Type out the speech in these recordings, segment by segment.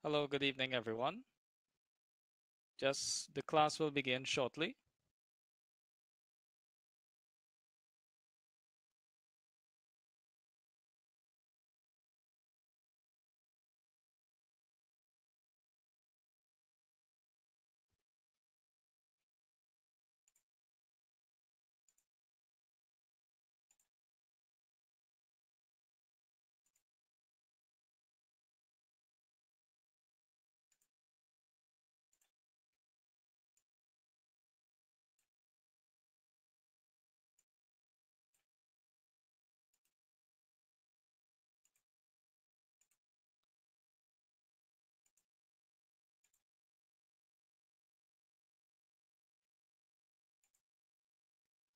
Hello, good evening, everyone. Just the class will begin shortly.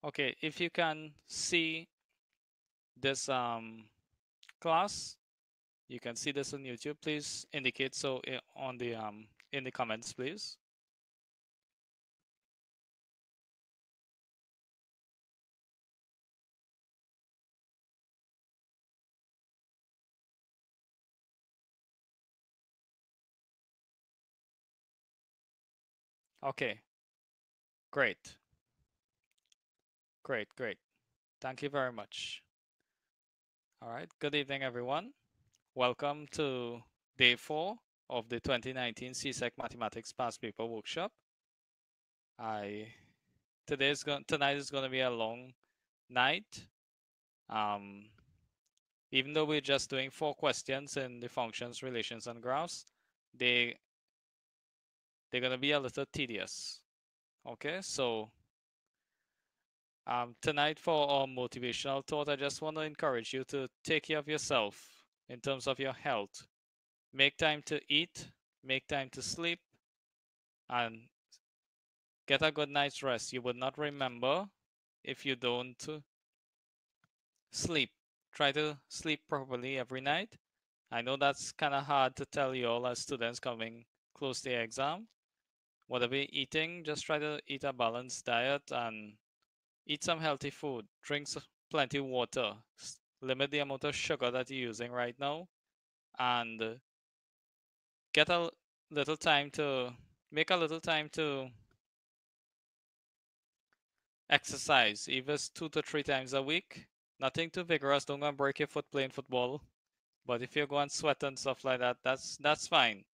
Okay, if you can see this class, you can see this on YouTube. Please indicate so on the in the comments, please. Okay, great, great. Thank you very much. All right, good evening, everyone. Welcome to day 4 of the 2019 CSEC Mathematics Past Paper Workshop. Tonight is going to be a long night. Even though we're just doing 4 questions in the functions, relations, and graphs, they're going to be a little tedious. Okay, so tonight for our motivational thought, I just want to encourage you to take care of yourself in terms of your health. Make time to eat, make time to sleep, and get a good night's rest. You would not remember if you don't sleep. Try to sleep properly every night. I know that's kind of hard to tell you all as students coming close to your exam. Whatever you're eating, just try to eat a balanced diet and eat some healthy food. Drink plenty of water. Limit the amount of sugar that you're using right now, and get a little time to make a little time to exercise, even 2 to 3 times a week. Nothing too vigorous. Don't go and break your foot playing football. But if you're going sweat and stuff like that, that's fine.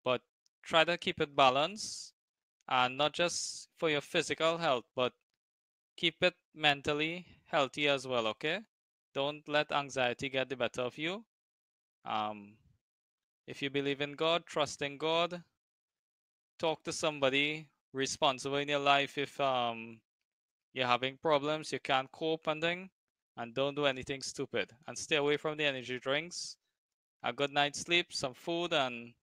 But try to keep it balanced, and not just for your physical health, but keep it mentally healthy as well. Okay, don't let anxiety get the better of you. um, if you believe in God, trust in God, talk to somebody responsible in your life if you're having problems, you can't cope and thing, and don't do anything stupid, and stay away from the energy drinks. A good night's sleep, some food, and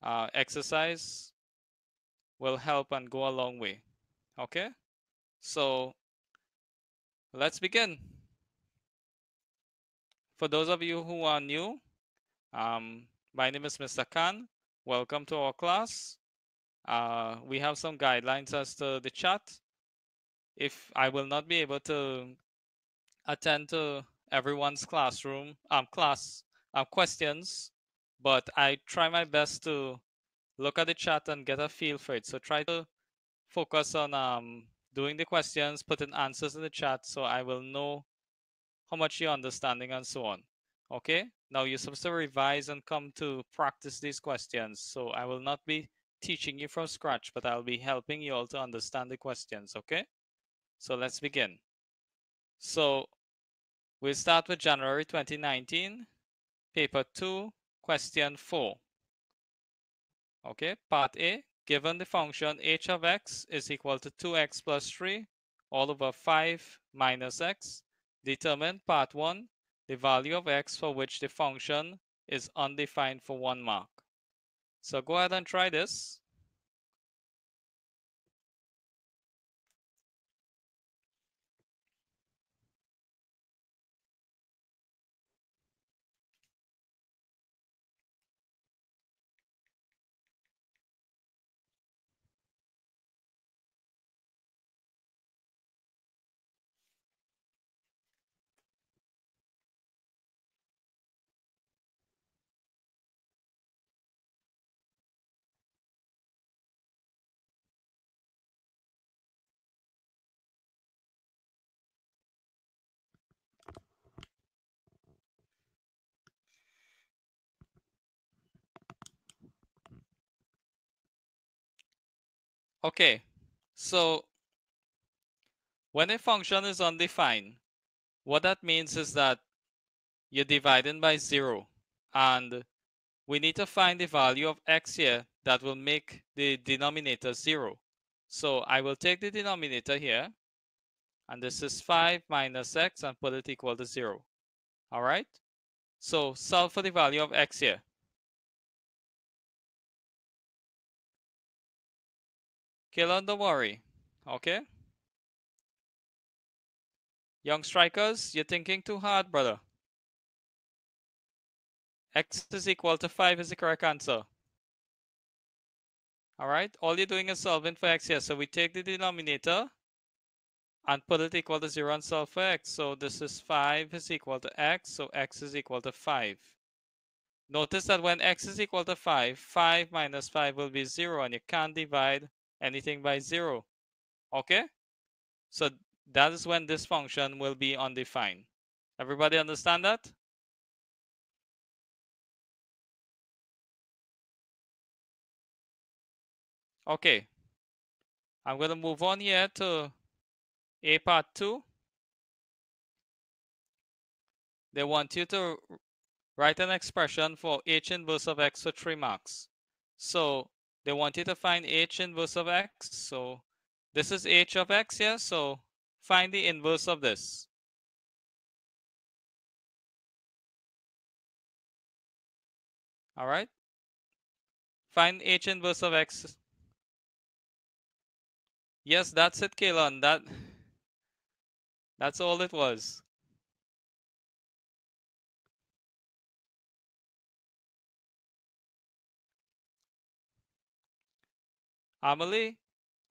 exercise will help and go a long way. Okay, so let's begin. For those of you who are new, my name is Mr. Khan. Welcome to our class. We have some guidelines as to the chat. If I will not be able to attend to everyone's classroom questions, but I try my best to look at the chat and get a feel for it. So try to focus on doing the questions, putting answers in the chat, so I will know how much you're understanding and so on. Okay, now you're supposed to revise and come to practice these questions. So I will not be teaching you from scratch, but I'll be helping you all to understand the questions. Okay, so let's begin. So we'll start with January 2019, paper 2, question 4. Okay, part A, given the function h of x is equal to 2x plus 3 all over 5 minus x, determine part 1, the value of x for which the function is undefined for 1 mark. So go ahead and try this. Okay, so when a function is undefined, what that means is that you're dividing by 0. And we need to find the value of x here that will make the denominator 0. So I will take the denominator here, and this is 5 minus x, and put it equal to 0. All right? So solve for the value of x here. Kayla, don't worry. Okay? Young strikers, you're thinking too hard, brother. X is equal to 5 is the correct answer. All right? All you're doing is solving for x here. So we take the denominator and put it equal to 0 and solve for x. So this is 5 is equal to x, so x is equal to 5. Notice that when x is equal to 5, 5 minus 5 will be 0, and you can't divide anything by 0. Okay? So that is when this function will be undefined. Everybody understand that? Okay. I'm going to move on here to A part 2. They want you to write an expression for h inverse of x for 3 marks. So they want you to find h inverse of x. So this is h of x here. So find the inverse of this. All right. Find h inverse of x. Yes, that's it, Kaelan. That's all it was. Amelie,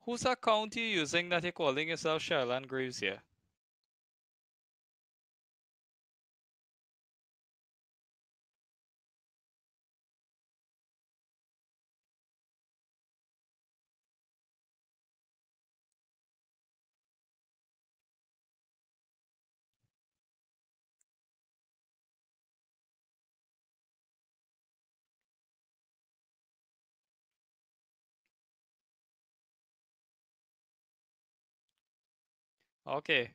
whose account are you using that you're calling yourself Sherlan Greaves here? Okay.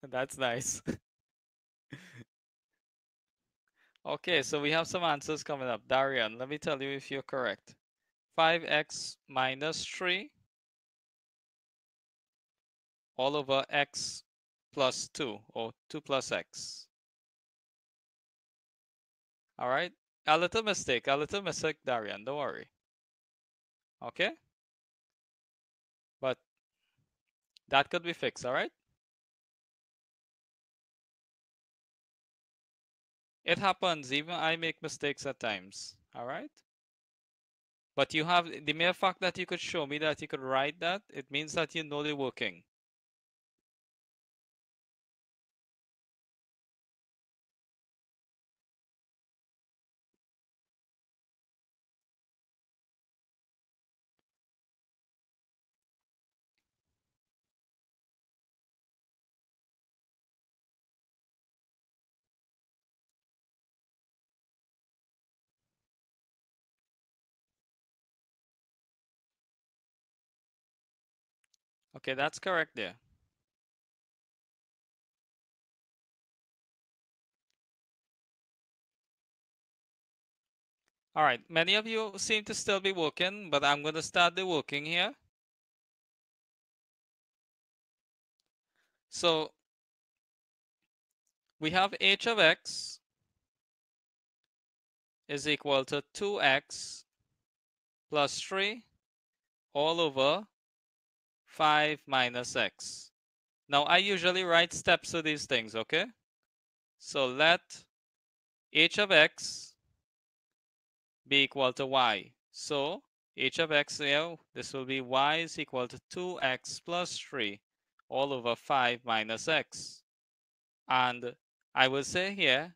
That's nice. Okay, so we have some answers coming up. Darian, let me tell you if you're correct. 5x minus 3 all over x plus 2, or 2 plus x. All right? A little mistake, Darian, don't worry. Okay? But that could be fixed, all right? It happens, even I make mistakes at times, all right? But you have the mere fact that you could show me that you could write that, it means that you know the working. Okay, that's correct there. All right, many of you seem to still be working, but I'm going to start the working here. So we have h of x is equal to 2x plus 3 all over 5 minus x. Now I usually write steps to these things, okay? So let h of x be equal to y. So h of x here, this will be y is equal to 2x plus 3 all over 5 minus x. And I will say here,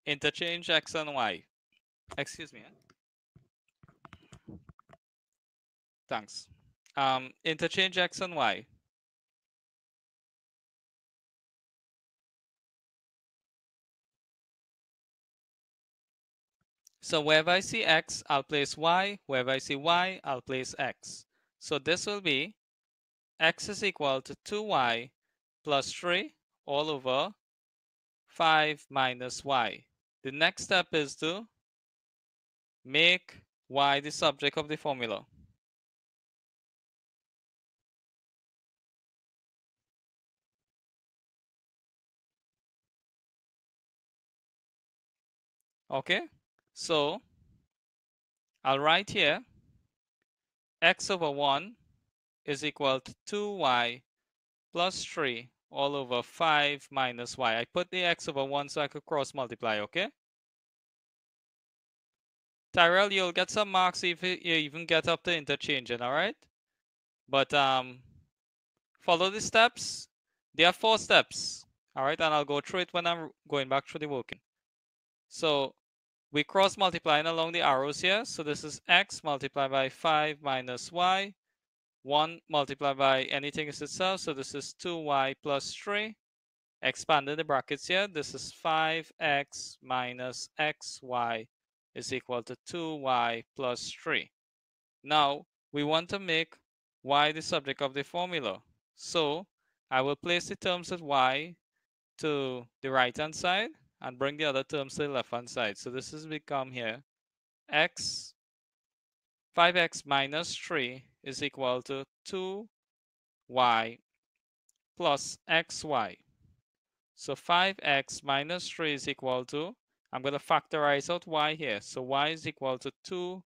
interchange x and y. Excuse me. Thanks. Interchange x and y. So wherever I see x, I'll place y. Wherever I see y, I'll place x. So this will be x is equal to 2y plus 3 all over 5 minus y. The next step is to make y the subject of the formula. Okay, so I'll write here x over 1 is equal to 2y plus 3 all over 5 minus y. I put the x over 1 so I could cross multiply, okay? Tyrell, you'll get some marks if you even get up to interchanging, all right? But follow the steps. There are 4 steps, all right? And I'll go through it when I'm going back through the working. So we cross multiplying along the arrows here. So this is x multiplied by 5 minus y. 1 multiplied by anything is itself. So this is 2y plus 3. Expanding the brackets here. This is 5x minus xy is equal to 2y plus 3. Now, we want to make y the subject of the formula. So, I will place the terms of y to the right hand side and bring the other terms to the left hand side. So this has become here x 5x minus 3 is equal to 2y plus xy. So 5x minus 3 is equal to, I'm going to factorize out y here. So y is equal to 2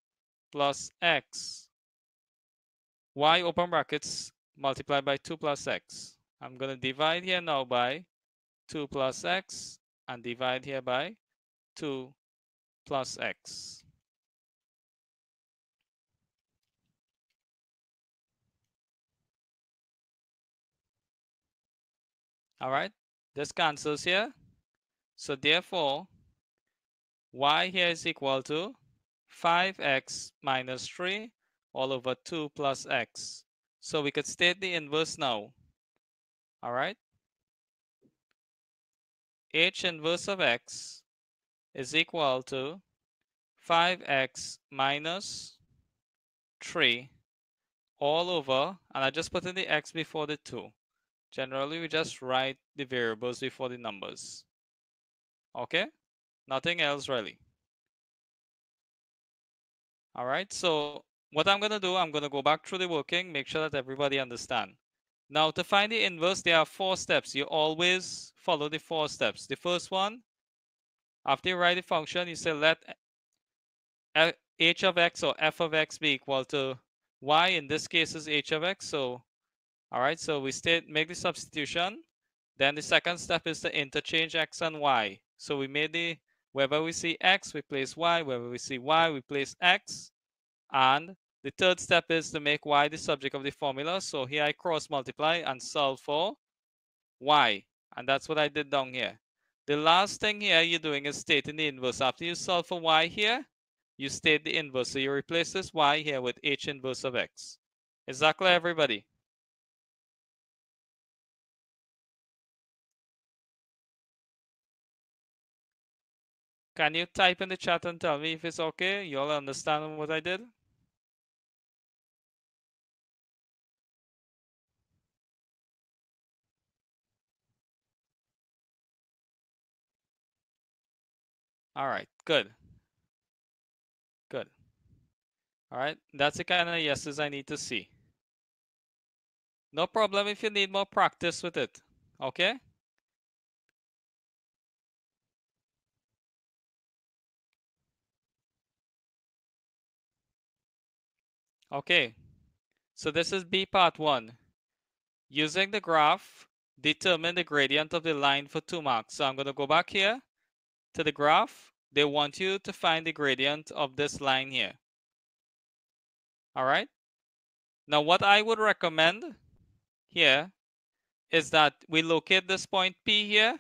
plus x. Y open brackets multiplied by 2 plus x. I'm going to divide here now by 2 plus x and divide here by 2 plus x. All right, this cancels here. So therefore, y here is equal to 5x minus 3 all over 2 plus x. So we could state the inverse now. All right. H inverse of x is equal to 5x minus 3 all over, and I just put in the x before the 2. Generally, we just write the variables before the numbers. Okay? Nothing else really. All right, so what I'm going to do, I'm going to go back through the working, make sure that everybody understand. Now, to find the inverse, there are 4 steps. You always follow the 4 steps. The first one, after you write the function, you say let h of x or f of x be equal to y. In this case is h of x. So, all right, so we make the substitution. Then the second step is to interchange x and y. So we made the, wherever we see x, we place y. Wherever we see y, we place x. And the third step is to make y the subject of the formula. So here I cross multiply and solve for y. And that's what I did down here. The last thing here you're doing is stating the inverse. After you solve for y here, you state the inverse. So you replace this y here with h inverse of x. Is that clear, everybody? Can you type in the chat and tell me if it's okay? You all understand what I did? All right, good. Good. All right, that's the kind of yeses I need to see. No problem if you need more practice with it. Okay? Okay. So this is B part 1. Using the graph, determine the gradient of the line for 2 marks. So I'm going to go back here to the graph. They want you to find the gradient of this line here. All right? Now what I would recommend here is that we locate this point P here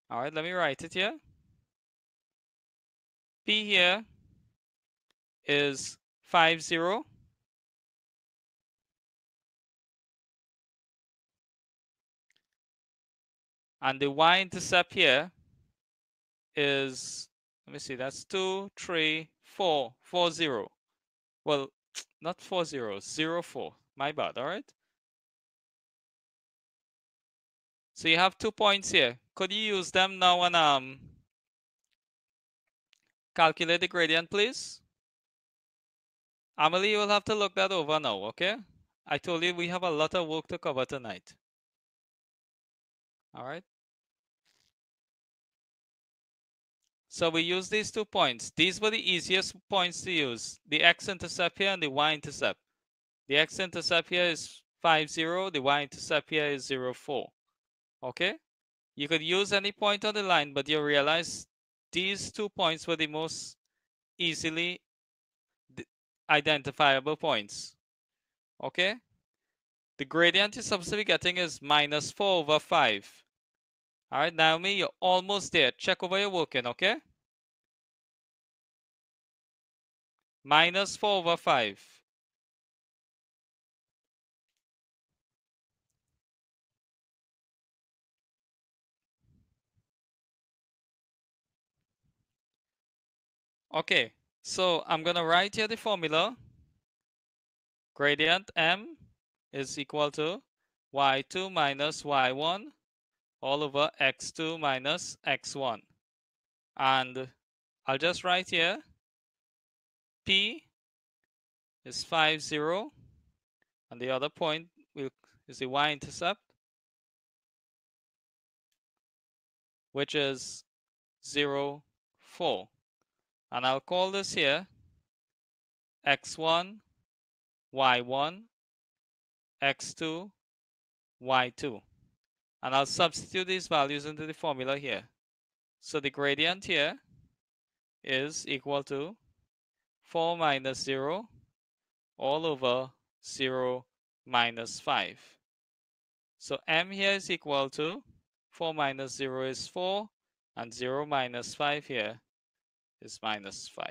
All right, let me write it here. P here is 50. And the y-intercept here is, let me see, that's 2, 3, 4, 40. Well, not 40, 0, 4. My bad, all right? So you have 2 points here. Could you use them now and calculate the gradient, please? Amelie, you will have to look that over now, okay? I told you we have a lot of work to cover tonight. All right? So we use these 2 points. These were the easiest points to use. The x-intercept here and the y-intercept. The x-intercept here is 50. The y-intercept here is 0, 4. Okay? You could use any point on the line, but you realize these 2 points were the most easily identifiable points. Okay? The gradient you're supposed to be getting is minus 4 over 5. All right, Naomi, you're almost there. Check over your working, okay? Minus 4 over 5. Okay, so I'm going to write here the formula. Gradient m is equal to y2 minus y1 all over x2 minus x1. And I'll just write here P is 50, and the other point is the y-intercept, which is 0, 4. And I'll call this here x1, y1, x2, y2. And I'll substitute these values into the formula here. So the gradient here is equal to 4 minus 0 all over 0 minus 5. So m here is equal to 4 minus 0 is 4, and 0 minus 5 here is minus 5.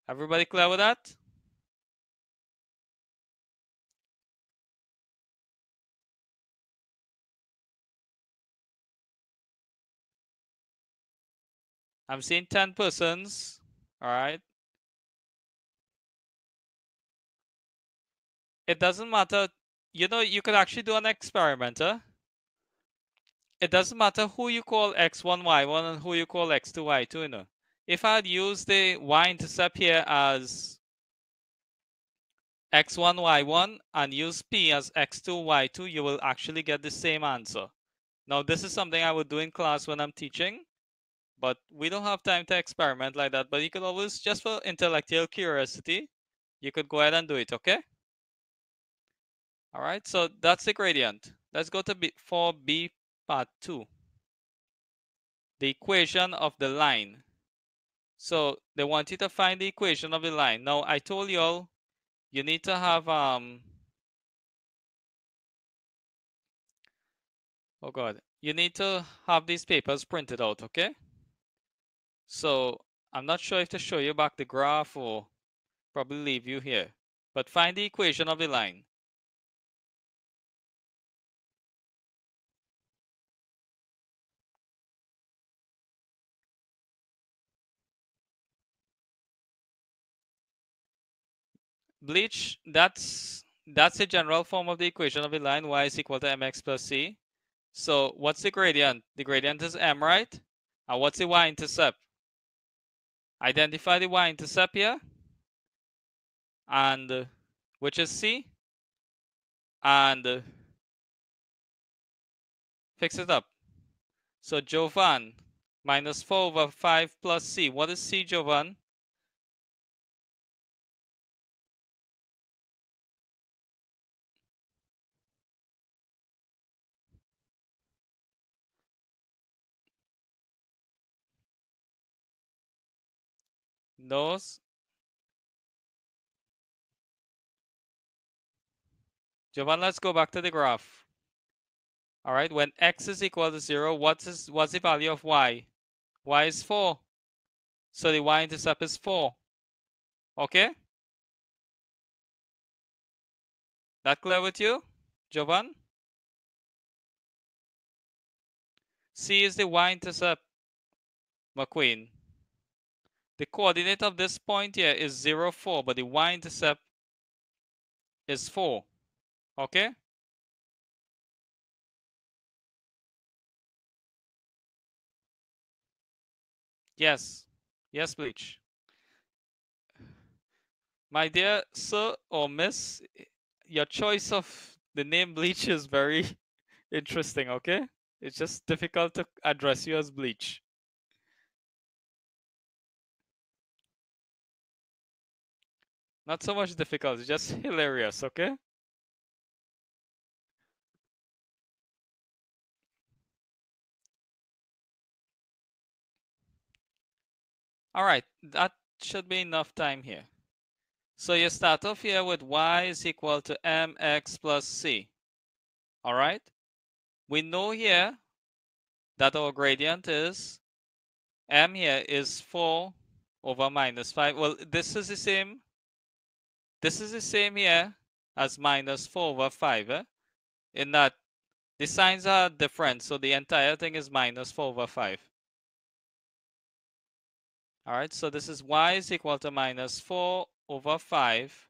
Everybody clear with that? I'm seeing 10 persons. All right. It doesn't matter. You know, you could actually do an experiment. It doesn't matter who you call x1, y1 and who you call x2, y2. You know, if I had used the y-intercept here as x1, y1 and use p as x2, y2, you will actually get the same answer. Now, this is something I would do in class when I'm teaching, but we don't have time to experiment like that. But you could always, just for intellectual curiosity, you could go ahead and do it, okay? All right, so that's the gradient. Let's go to for B part 2. The equation of the line. So they want you to find the equation of the line. Now, I told you all you need to have, oh God, you need to have these papers printed out, okay? So I'm not sure if to show you back the graph or probably leave you here. But find the equation of the line. Bleach, that's the general form of the equation of the line. Y is equal to mx plus c. So what's the gradient? The gradient is m, right? And what's the y-intercept? Identify the y-intercept here, and which is c, and fix it up. So Jovan, minus 4 over 5 plus c. What is c, Jovan? Nose. Jovan, let's go back to the graph. All right, when x is equal to 0, what's the value of y? Y is 4. So the y-intercept is 4. Okay? That clear with you, Jovan? C is the y-intercept, McQueen. The coordinate of this point here is 0, 4, but the y-intercept is 4. Okay? Yes. Yes, Bleach. My dear sir or miss, your choice of the name Bleach is very interesting, okay? It's just difficult to address you as Bleach. Not so much difficult, it's just hilarious, okay? All right, that should be enough time here. So you start off here with y is equal to mx plus c. All right? We know here that our gradient is m here is 4 over minus 5. Well, this is the same here as minus 4 over 5, in that the signs are different, so the entire thing is minus 4 over 5. All right, so this is y is equal to minus 4 over 5.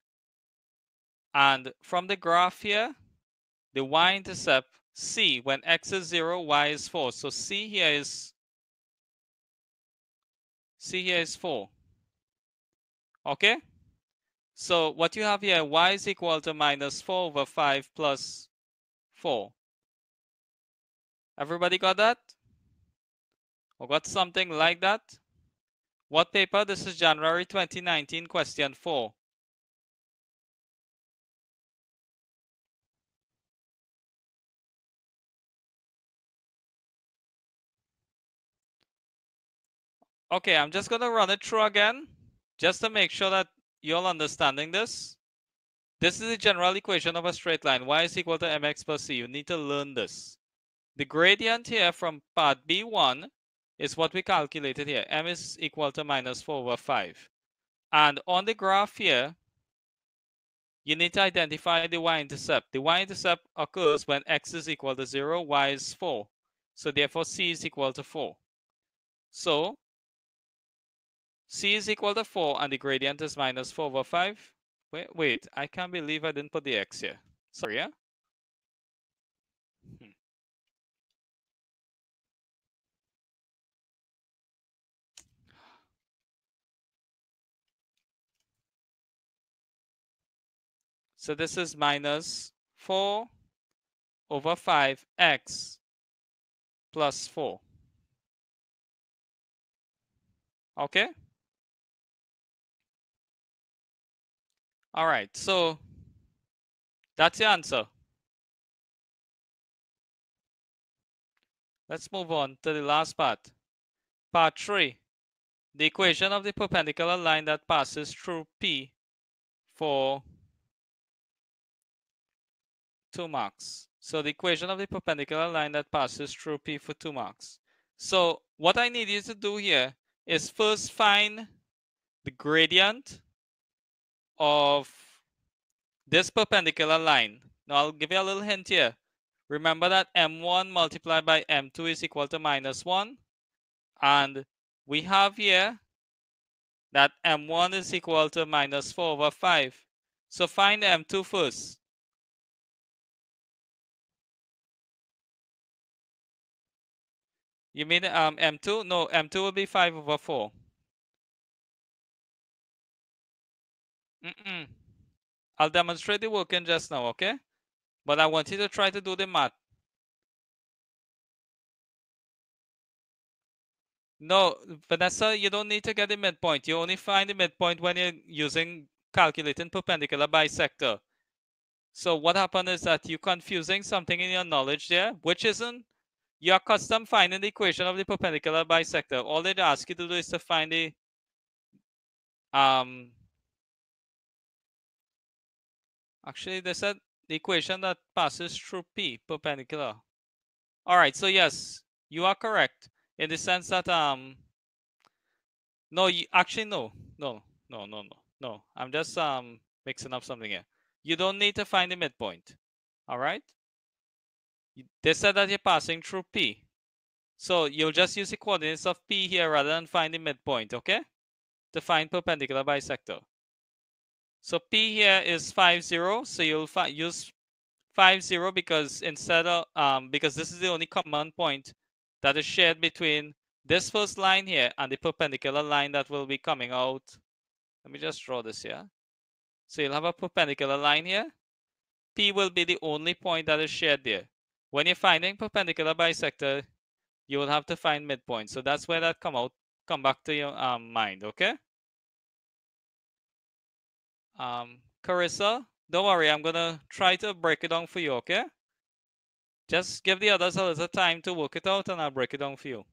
And from the graph here, the y-intercept, c, when x is 0, y is 4. So c here is 4. Okay? So what you have here, y is equal to minus 4 over 5 plus 4. Everybody got that? Or got something like that? What paper? This is January 2019, question 4. Okay, I'm just going to run it through again, just to make sure that you're all understanding this. This is the general equation of a straight line. Y is equal to mx plus c. You need to learn this. The gradient here from part B1 is what we calculated here. M is equal to minus 4 over 5. And on the graph here, you need to identify the y-intercept. The y-intercept occurs when x is equal to 0, y is 4. So therefore c is equal to 4. So c is equal to 4 and the gradient is minus 4 over 5. Wait, I can't believe I didn't put the x here. Sorry, yeah? So this is minus 4 over 5x plus 4. Okay? All right, so that's the answer. Let's move on to the last part. Part 3. The equation of the perpendicular line that passes through P for 2 marks. So the equation of the perpendicular line that passes through P for 2 marks. So what I need you to do here is first find the gradient of this perpendicular line. Now I'll give you a little hint here. Remember that m1 multiplied by m2 is equal to minus 1. And we have here that m1 is equal to minus 4 over 5. So find m2 first. You mean m2? No, m2 will be 5 over 4. I'll demonstrate the working just now, okay? But I want you to try to do the math. No, Vanessa, you don't need to get the midpoint. You only find the midpoint when you're using calculating perpendicular bisector. So what happened is that you're confusing something in your knowledge there, which isn't your accustomed finding the equation of the perpendicular bisector. All they ask you to do is to find the actually they said the equation that passes through P perpendicular. All right, so yes, you are correct in the sense that no, actually no. I'm just mixing up something here. You don't need to find the midpoint. All right. They said that you're passing through P. So you'll just use the coordinates of P here rather than find the midpoint, okay? To find perpendicular bisector. So P here is 5, 0. So you'll use 5, 0 because instead of because this is the only common point that is shared between this first line here and the perpendicular line that will be coming out. Let me just draw this here. So you'll have a perpendicular line here. P will be the only point that is shared there. When you're finding perpendicular bisector, you will have to find midpoint. So that's where that come back to your mind, okay? Carissa, don't worry, I'm gonna try to break it down for you, okay? Just give the others a little time to work it out and I'll break it down for you.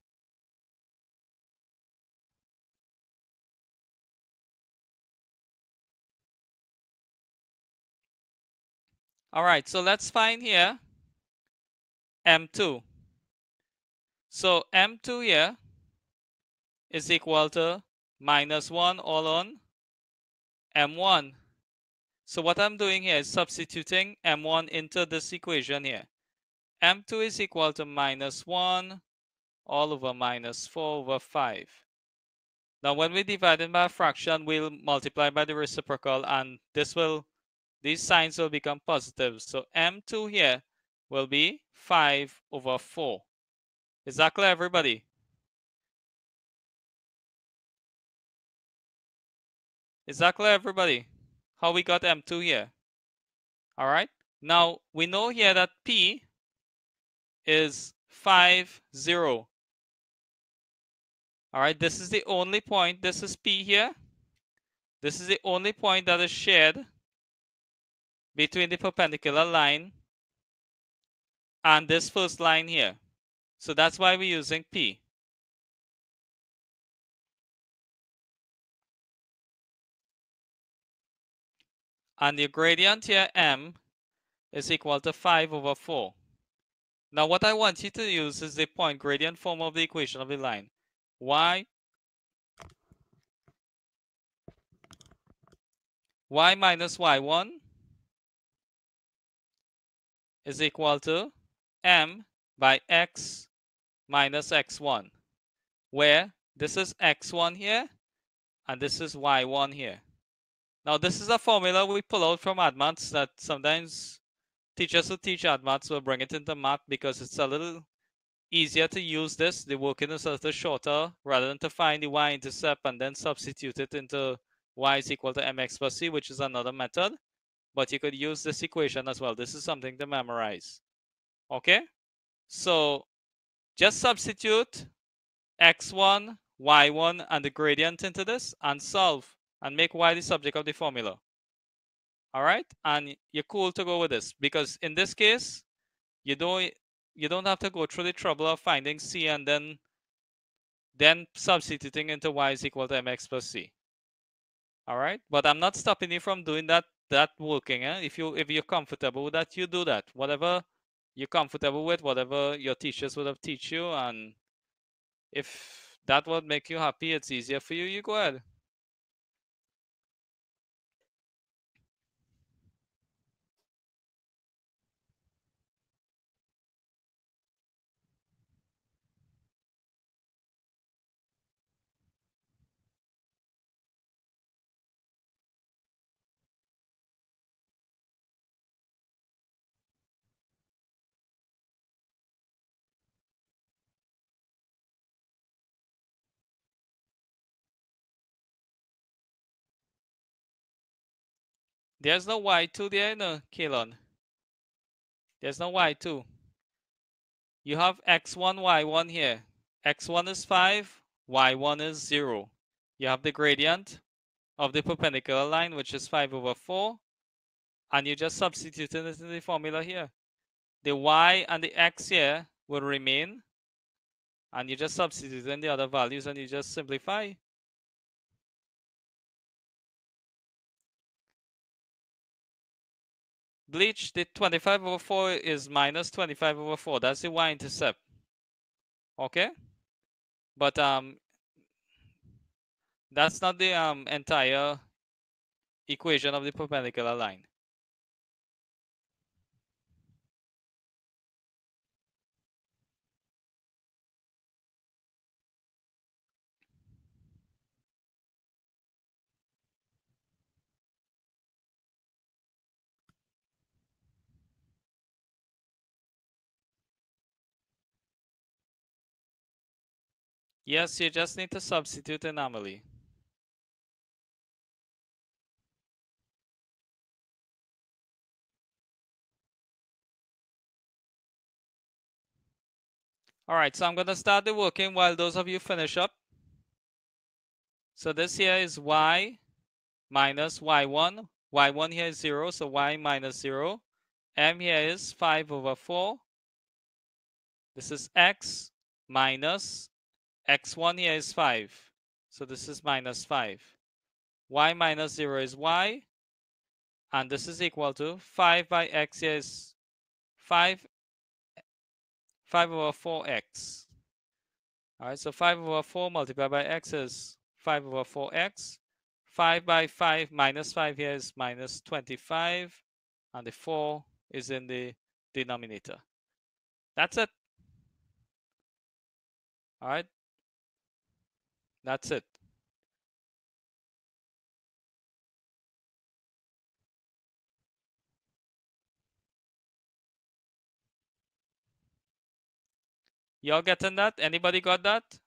All right, so let's find here M2. So M2 here is equal to -1 all on M1. So what I'm doing here is substituting M1 into this equation here. M2 is equal to -1 all over -4 over 5. Now when we divide it by a fraction, we'll multiply by the reciprocal and these signs will become positive. So M2 here will be 5 over 4. Is that clear, everybody? Is that clear, everybody? How we got M2 here? All right. Now we know here that P is 5, 0. All right. This is the only point. This is P here. This is the only point that is shared between the perpendicular line and this first line here. So that's why we're using P. And the gradient here, M, is equal to 5 over 4. Now what I want you to use is the point gradient form of the equation of the line. Y minus y1 is equal to M by x minus x1, where this is x1 here and this is y1 here. Now this is a formula we pull out from AdMaths that sometimes teachers who teach AdMaths will bring it into math because it's a little easier to use this. The working is a little shorter rather than to find the y-intercept and then substitute it into y is equal to mx plus c, which is another method. But you could use this equation as well. This is something to memorize. Okay? So just substitute x1, y1, and the gradient into this and solve and make y the subject of the formula. All right? And you're cool to go with this because in this case, you don't have to go through the trouble of finding c and then substituting into y is equal to mx plus c. All right? But I'm not stopping you from doing that working. If you're comfortable with that, you do that. Whatever you're comfortable with, whatever your teachers would have teach you, and if that would make you happy, it's easier for you, you go ahead. There's no y2 there, no, Kalon. There's no y2. You have x1, y1 here. x1 is 5, y1 is 0. You have the gradient of the perpendicular line, which is 5 over 4. And you just substitute it into the formula here. The y and the x here will remain. And you just substitute in the other values and you just simplify. Bleach, the 25/4 is minus 25/4. That's the y-intercept. Okay? But that's not the entire equation of the perpendicular line. Yes, you just need to substitute anomaly. All right, so I'm going to start the working while those of you finish up. So this here is y minus y1. y1 here is 0, so y minus 0. M here is 5/4. This is x minus x1 here is 5. So this is minus 5. Y minus 0 is y. And this is equal to 5 by x here is 5/4x. All right, so 5/4 multiplied by x is 5/4x. 5 by 5 minus 5 here is minus 25. And the 4 is in the denominator. That's it. All right. That's it. Y'all getting that? Anybody got that?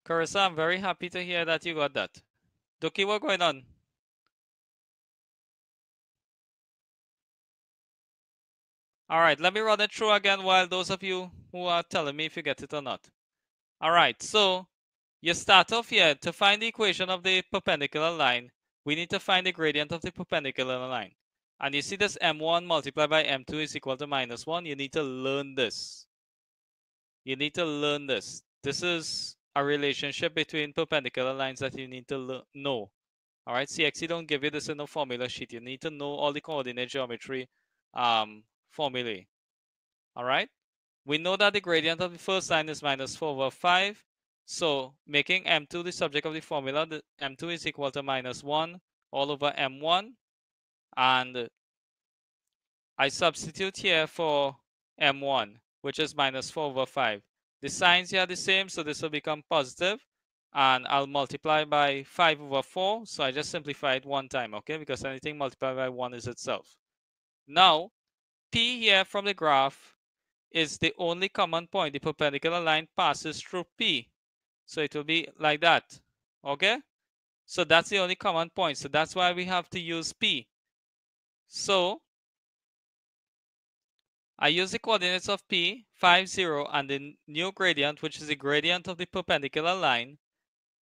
Carissa, I'm very happy to hear that you got that. Duki, what's going on? All right, let me run it through again while those of you who are telling me if you get it or not. All right, so you start off here. To find the equation of the perpendicular line, we need to find the gradient of the perpendicular line. And you see this m1 multiplied by m2 is equal to minus 1. You need to learn this. You need to learn this. This is a relationship between perpendicular lines that you need to know. All right, CSEC don't give you this in a formula sheet. You need to know all the coordinate geometry formulae. All right, we know that the gradient of the first line is minus 4/5. So making m2 the subject of the formula, the m2 is equal to minus 1 all over m1. And I substitute here for m1, which is minus 4/5. The signs here are the same, so this will become positive. And I'll multiply by 5/4. So I just simplify it one time, okay? Because anything multiplied by 1 is itself. Now, P here from the graph is the only common point. The perpendicular line passes through P. So it will be like that, okay? So that's the only common point. So that's why we have to use P. So I use the coordinates of P, 5, 0, and the new gradient, which is the gradient of the perpendicular line.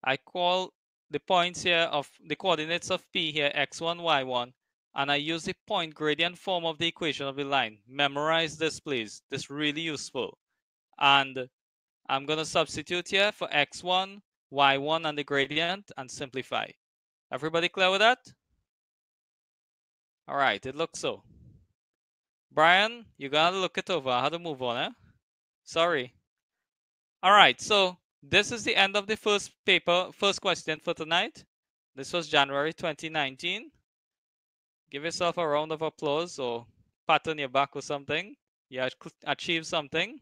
I call the points here of the coordinates of P here, x1, y1, and I use the point gradient form of the equation of the line. Memorize this, please. This is really useful. And I'm going to substitute here for x1, y1, and the gradient and simplify. Everybody clear with that? All right, it looks so. Brian, you gotta look it over. I had to move on, eh? Sorry. All right, so this is the end of the first paper, first question for tonight. This was January 2019. Give yourself a round of applause or pat on your back or something. You achieved something.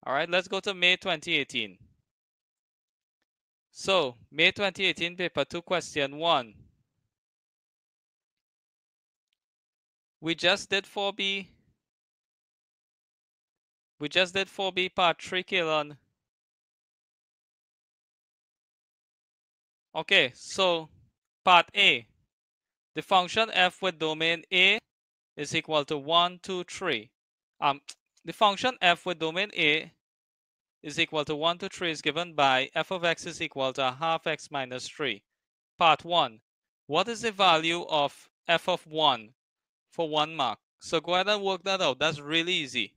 All right, let's go to May 2018. So, May 2018, paper 2, question 1. We just did 4B. We just did 4B part 3, Kalon. Okay, so part A. The function f with domain A is equal to 1, 2, 3. The function f with domain A is equal to 1, 2, 3 is given by f of x is equal to half x minus 3. Part 1. What is the value of f of 1 for 1 mark? So go ahead and work that out. That's really easy.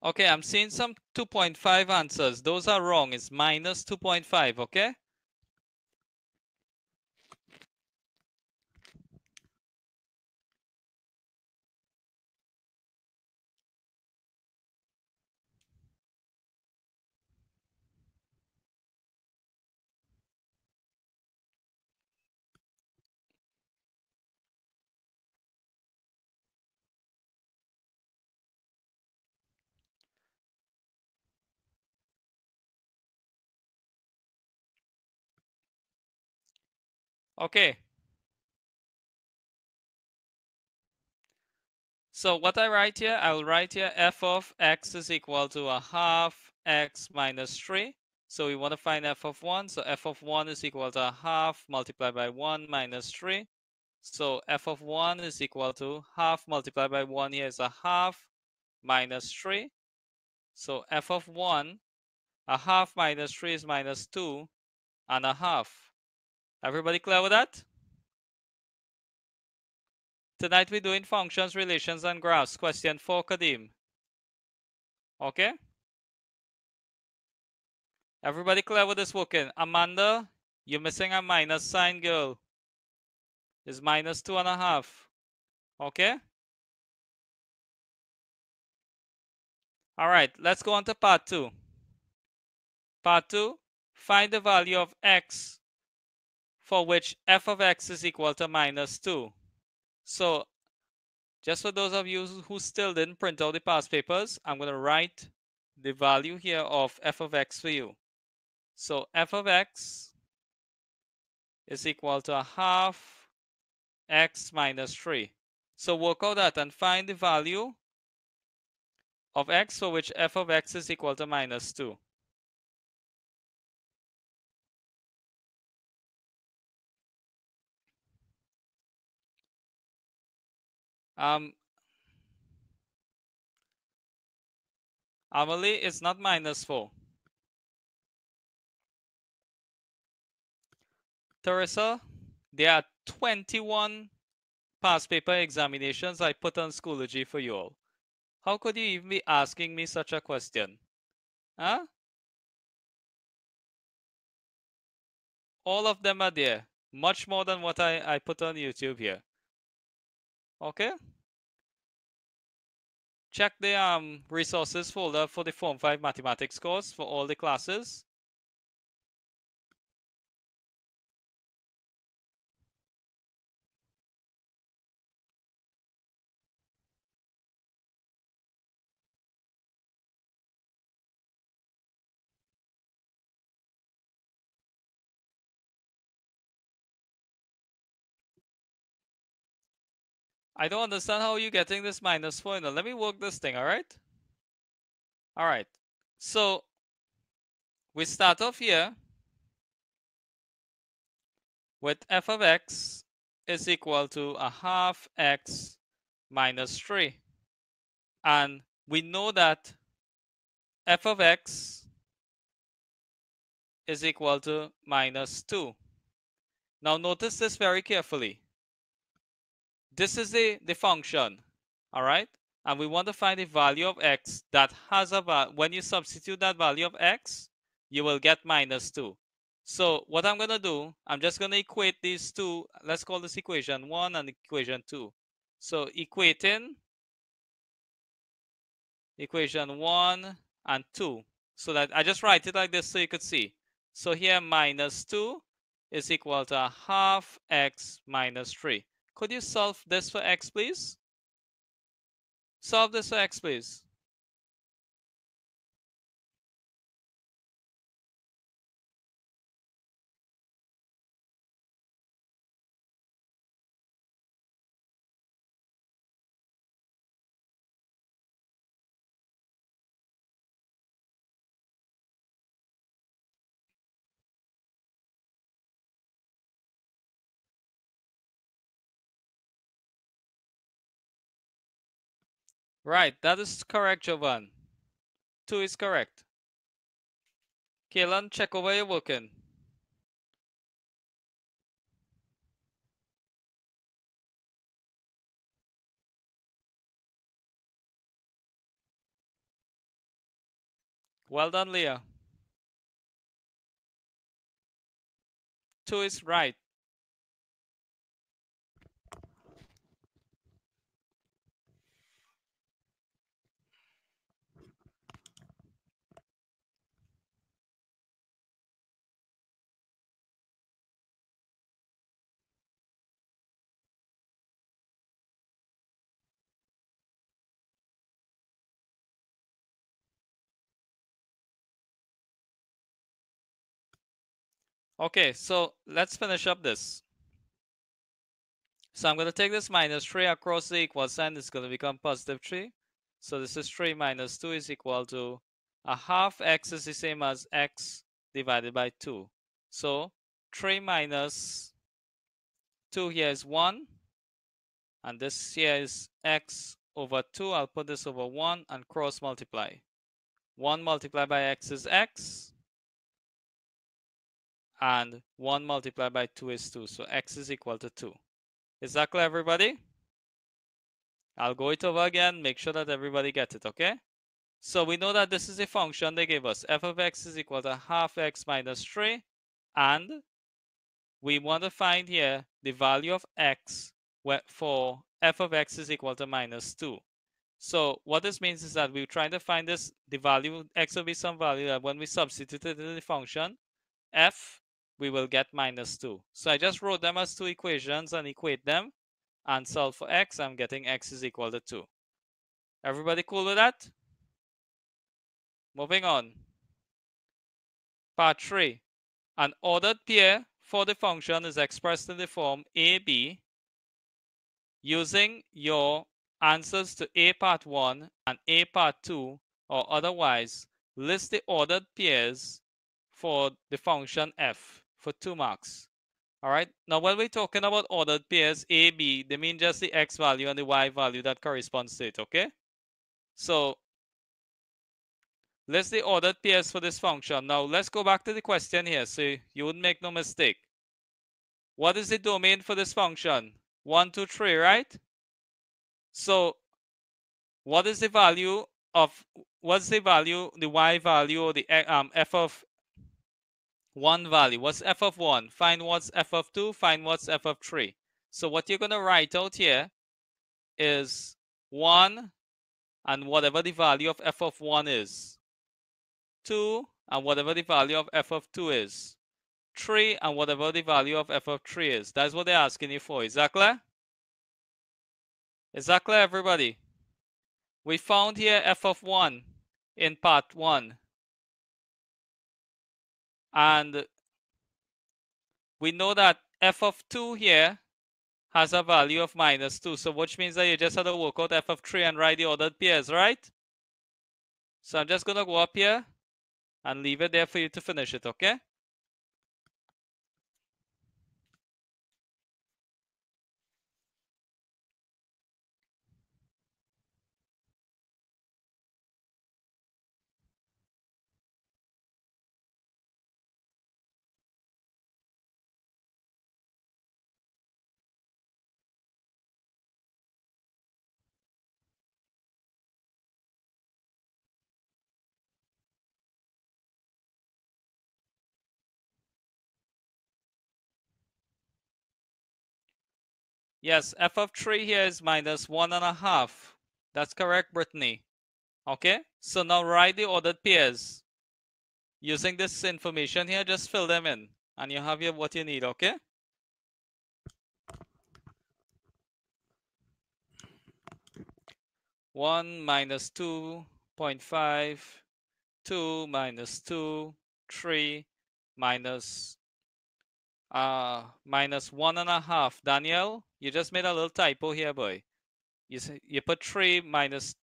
Okay, I'm seeing some 2.5 answers. Those are wrong. It's minus 2.5, okay? Okay. So what I write here, I'll write here f of x is equal to a half x minus 3. So we want to find f of 1. So f of 1 is equal to a half multiplied by 1 minus 3. So f of 1 is equal to half multiplied by 1 here is a half minus 3. So f of 1, a half minus 3 is minus 2 and a half. Everybody clear with that? Tonight we're doing functions, relations, and graphs. Question 4, Kadim. Okay? Everybody clear with this working? Amanda, you're missing a minus sign, girl. It's minus 2.5. Okay? Alright, let's go on to part 2. Part 2, find the value of x for which f of x is equal to minus 2. So, just for those of you who still didn't print out the past papers, I'm going to write the value here of f of x for you. So, f of x is equal to a half x minus 3. So, work out that and find the value of x for which f of x is equal to minus 2. Amelie, it's not minus 4. Teresa, there are 21 past paper examinations I put on Schoology for you all. How could you even be asking me such a question? Huh? All of them are there. Much more than what I put on YouTube here. Okay? Check the resources folder for the Form 5 mathematics course for all the classes. I don't understand how you're getting this minus 4. Now, let me work this thing, alright? Alright. So, we start off here with f of x is equal to a half x minus 3. And we know that f of x is equal to minus 2. Now notice this very carefully. This is the function, all right? And we want to find the value of x that has a value. When you substitute that value of x, you will get minus 2. So what I'm going to do, I'm just going to equate these two. Let's call this equation 1 and equation 2. So equating equation 1 and 2. So that I just write it like this so you could see. So here minus 2 is equal to a half x minus 3. Could you solve this for x, please? Solve this for x, please. Right, that is correct, Jovan. 2 is correct. Kaylan, check over your working. Well done, Leah. 2 is right. Okay, so let's finish up this. So I'm going to take this minus 3 across the equal sign. It's going to become positive 3. So this is 3 minus 2 is equal to a half x is the same as x divided by 2. So 3 minus 2 here is 1. And this here is x over 2. I'll put this over 1 and cross multiply. 1 multiplied by x is x. And 1 multiplied by 2 is 2. So x is equal to 2. Is that clear, everybody? I'll go it over again. Make sure that everybody gets it, okay? So we know that this is a function they gave us. F of x is equal to half x minus 3. And we want to find here the value of x for f of x is equal to minus 2. So what this means is that we're trying to find this, the value, x will be some value that when we substitute it in the function, f, we will get minus 2. So I just wrote them as two equations and equate them and solve for x. I'm getting x is equal to 2. Everybody cool with that? Moving on. Part 3. An ordered pair for the function is expressed in the form AB using your answers to A part 1 and A part 2, or otherwise list the ordered pairs for the function f for 2 marks. Alright, now when we're talking about ordered pairs A, B, they mean just the x value and the y value that corresponds to it, okay? So list the ordered pairs for this function. Now let's go back to the question here so you wouldn't make no mistake. What is the domain for this function? 1, 2, 3, right? So what is the value of, what's the value, the y value, or the f of 1 value? What's f of 1? Find what's f of 2, find what's f of 3. So what you're going to write out here is 1 and whatever the value of f of 1 is. 2 and whatever the value of f of 2 is. 3 and whatever the value of f of 3 is. That's what they're asking you for. Is that clear? Is that clear, everybody? We found here f of 1 in part 1. And we know that f of 2 here has a value of minus 2. So which means that you just have to work out f of 3 and write the ordered pairs, right? So I'm just going to go up here and leave it there for you to finish it, okay? Yes, f of 3 here is minus 1.5. That's correct, Brittany. Okay, so now write the ordered pairs. Using this information here, just fill them in. And you have here what you need, okay? One minus 2.5, 2 minus 2, 3 minus minus 1.5. Daniel, you just made a little typo here, boy. You put 3 minus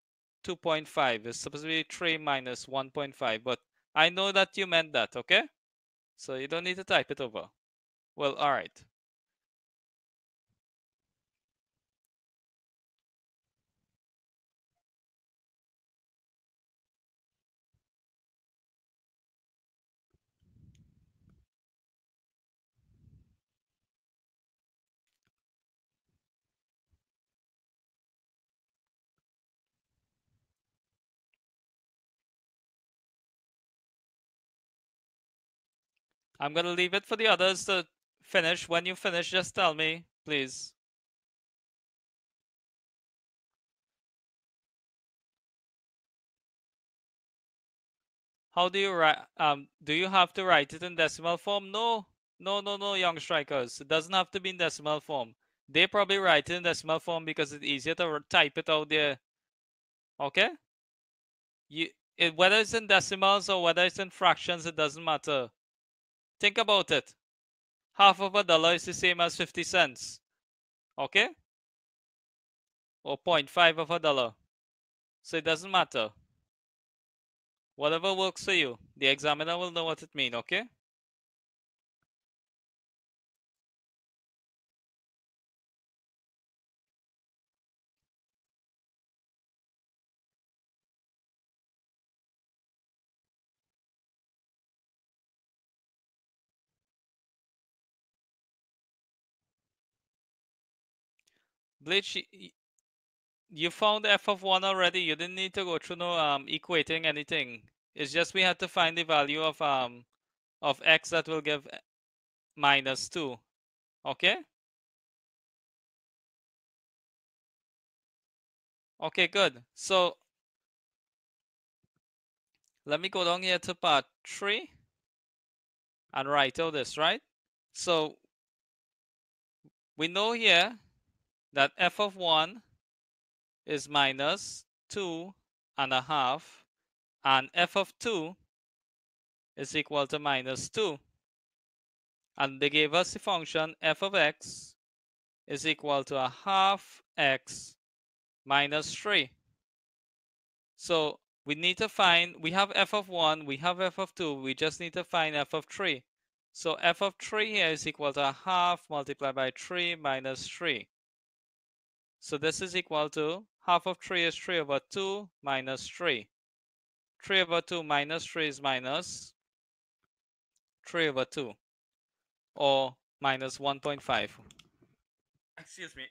2.5. It's supposed to be 3 minus 1.5, but I know that you meant that, okay? So you don't need to type it over. Well, all right. I'm going to leave it for the others to finish. When you finish, just tell me, please. How do you write? Do you have to write it in decimal form? No, young strikers. It doesn't have to be in decimal form. They probably write it in decimal form because it's easier to type it out there. Okay? Whether it's in decimals or whether it's in fractions, it doesn't matter. Think about it. Half of a dollar is the same as 50 cents. Okay? Or 0.5 of a dollar. So it doesn't matter. Whatever works for you. The examiner will know what it means, okay? Bleach, you found f of 1 already. You didn't need to go through no equating anything. It's just we had to find the value of x that will give minus 2. Okay? Okay, good. So let me go down here to part 3 and write out this, right? So we know here that f of 1 is minus 2.5 and f of 2 is equal to minus 2. And they gave us the function f of x is equal to a half x minus 3. So we need to find, we have f of 1, we have f of 2, we just need to find f of 3. So f of 3 here is equal to a half multiplied by 3 minus 3. So this is equal to, half of 3 is 3 over 2 minus 3. 3 over 2 minus 3 is minus 3 over 2, or minus 1.5. Excuse me.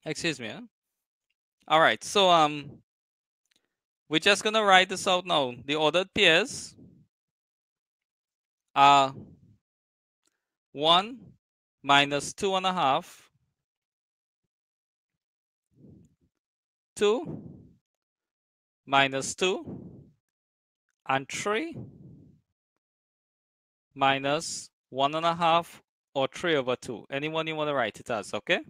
Excuse me. Huh? All right, so we're just gonna write this out now. The ordered pairs are 1 minus 2.5, 2 minus 2, and 3 minus 1.5 or 3 over 2. Anyone you want to write it as, okay?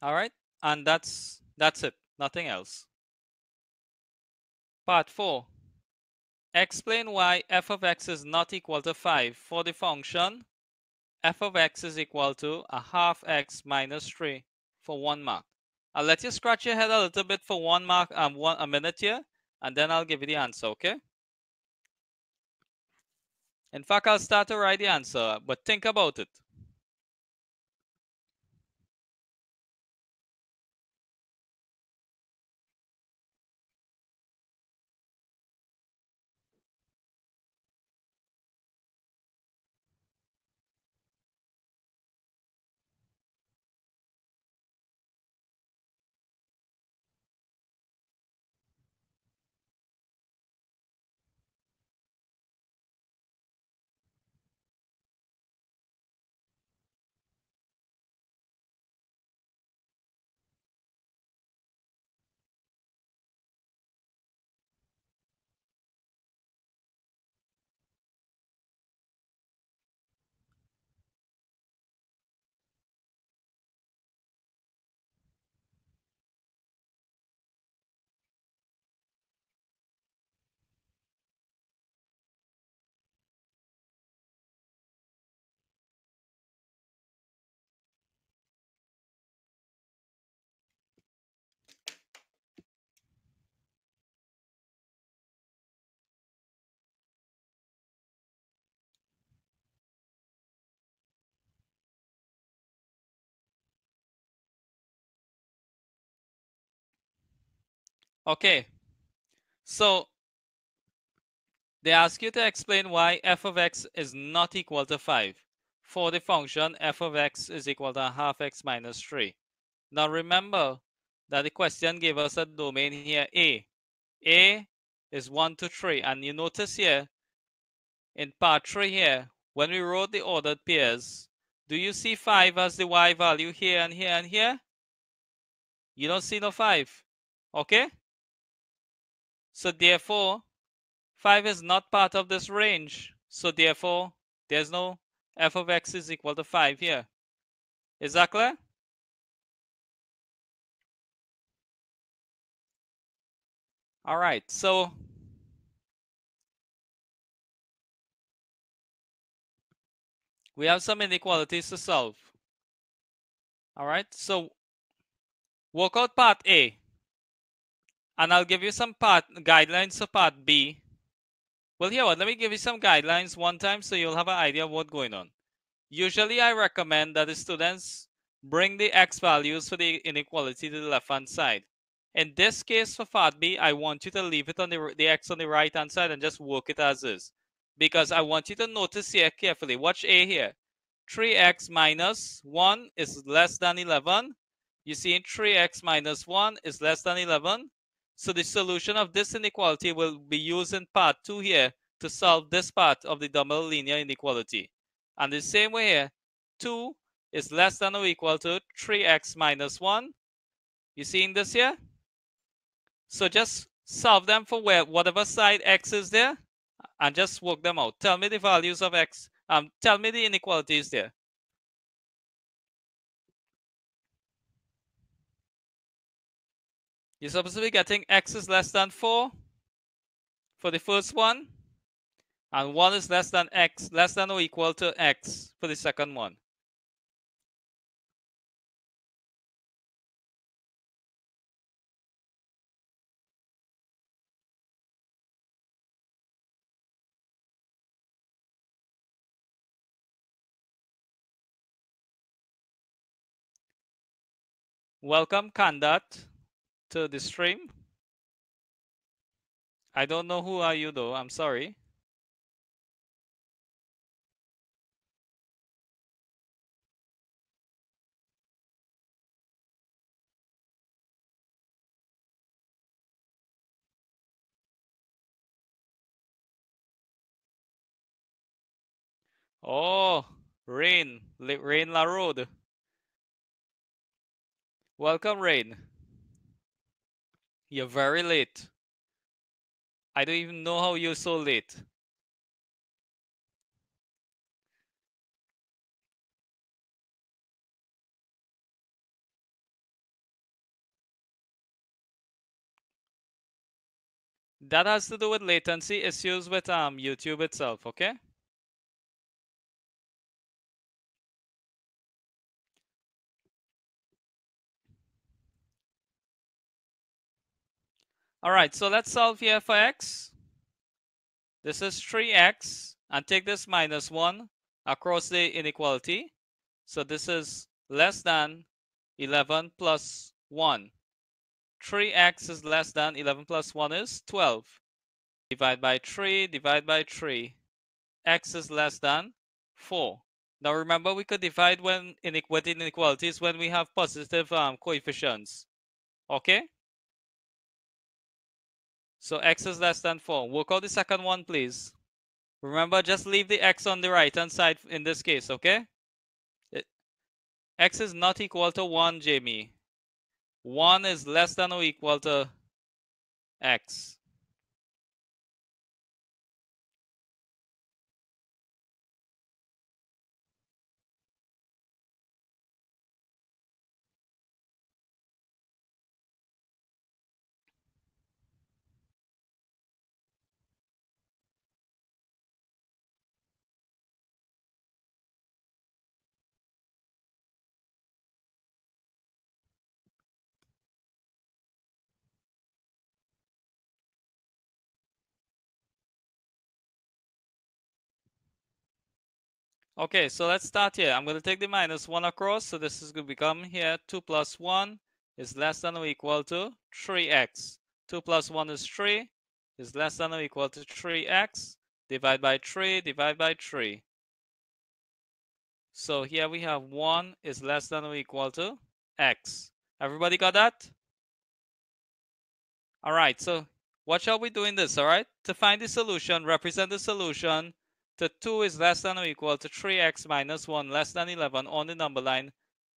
All right, and that's it, nothing else. Part 4. Explain why f of x is not equal to 5 for the function f of x is equal to a half x minus 3 for 1 mark. I'll let you scratch your head a little bit for 1 mark and a minute here, and then I'll give you the answer, okay? In fact, I'll start to write the answer, but think about it. Okay, so they ask you to explain why f of x is not equal to 5 for the function f of x is equal to a half x minus 3. Now remember, that the question gave us a domain here, A. A is 1 to 3. And you notice here, in part 3 here, when we wrote the ordered pairs, do you see 5 as the y value here and here and here? You don't see no 5. Okay? So therefore, 5 is not part of this range. So therefore, there's no f of x is equal to 5 here. Is that clear? All right, so we have some inequalities to solve. All right, so work out part A. And I'll give you some guidelines for part B. Well, here, let me give you some guidelines one time so you'll have an idea of what's going on. Usually, I recommend that the students bring the x values for the inequality to the left-hand side. In this case, for part B, I want you to leave it on the x on the right-hand side and just work it as is. Because I want you to notice here carefully. Watch A here. 3x minus 1 is less than 11. You see, 3x minus 1 is less than 11. So the solution of this inequality will be used in part 2 here to solve this part of the double linear inequality. And the same way here, 2 is less than or equal to 3x minus 1. You seeing this here? So just solve them for whatever side x is there and just work them out. Tell me the values of x. Tell me the inequalities there. You're supposed to be getting x is less than 4 for the first one, and 1 is less than x, less than or equal to x for the second one. Welcome, Kandat, to the stream. I don't know who are you though, I'm sorry. Oh, Rain LaRode. Welcome, Rain. You're very late. I don't even know how you're so late. That has to do with latency issues with YouTube itself, okay? All right, so let's solve here for x. This is 3x, and take this minus 1 across the inequality. So this is less than 11 plus 1. 3x is less than 11 plus 1 is 12. Divide by 3, divide by 3. X is less than 4. Now remember, we could divide with inequalities when we have positive coefficients. Okay? So x is less than 4. Work out the second one, please. Remember, just leave the x on the right-hand side in this case, okay? X is not equal to 1, Jamie. 1 is less than or equal to x. Okay, so let's start here. I'm going to take the minus 1 across. So this is going to become here 2 plus 1 is less than or equal to 3x. 2 plus 1 is 3 is less than or equal to 3x. Divide by 3, divide by 3. So here we have 1 is less than or equal to x. Everybody got that? All right, so what shall we do in this, all right? To find the solution, represent the solution to 2 is less than or equal to 3x minus 1 less than 11 on the number line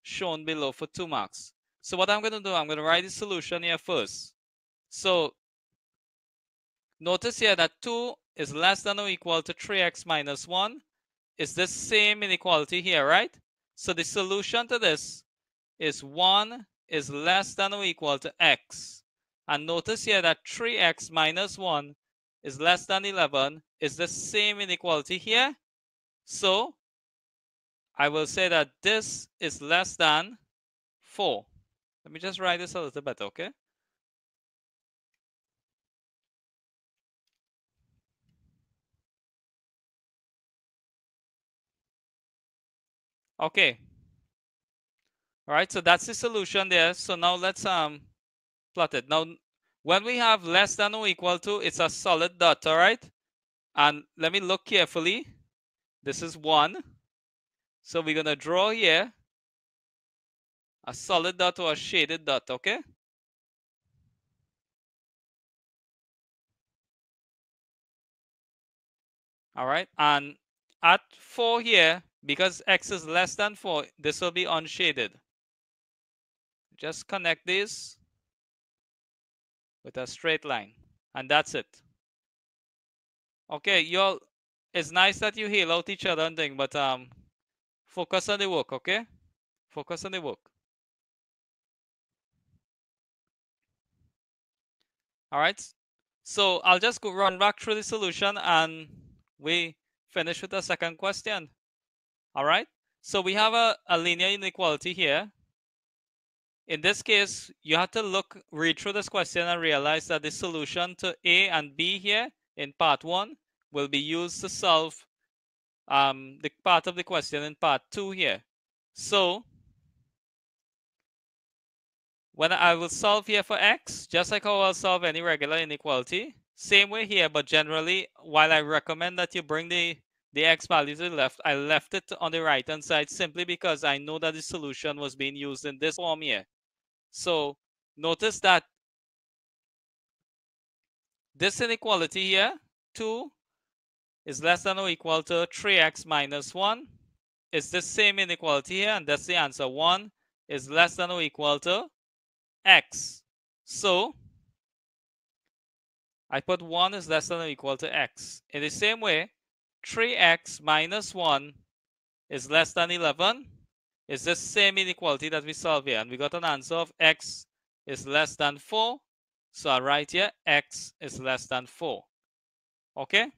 shown below for 2 marks. So what I'm going to do, I'm going to write the solution here first. So notice here that 2 is less than or equal to 3x minus 1 is the same inequality here, right? So the solution to this is 1 is less than or equal to x. And notice here that 3x minus 1 is less than 11 is the same inequality here. So I will say that this is less than 4. Let me just write this a little better, okay? Okay. All right, so that's the solution there. So now let's plot it. Now, when we have less than or equal to, it's a solid dot, all right? And let me look carefully. This is 1. So we're going to draw here a solid dot or a shaded dot, okay? All right, and at 4 here, because x is less than 4, this will be unshaded. Just connect this with a straight line, and that's it. Okay, y'all, it's nice that you hail out each other and thing, but focus on the work, okay? Focus on the work. All right, so I'll just go run back through the solution and we finish with the second question. All right, so we have a linear inequality here. In this case, you have to read through this question and realize that the solution to A and B here in part 1 will be used to solve the part of the question in part 2 here. So when I will solve here for x, just like how I'll solve any regular inequality, same way here, but generally, while I recommend that you bring the x value to the left, I left it on the right hand side simply because I know that the solution was being used in this form here. So notice that this inequality here, 2 is less than or equal to 3x minus 1. It's the same inequality here, and that's the answer. 1 is less than or equal to x. So I put 1 is less than or equal to x. In the same way, 3x minus 1 is less than 11. It's the same inequality that we solve here, and we got an answer of x is less than 4. So I write here x is less than 4. Okay?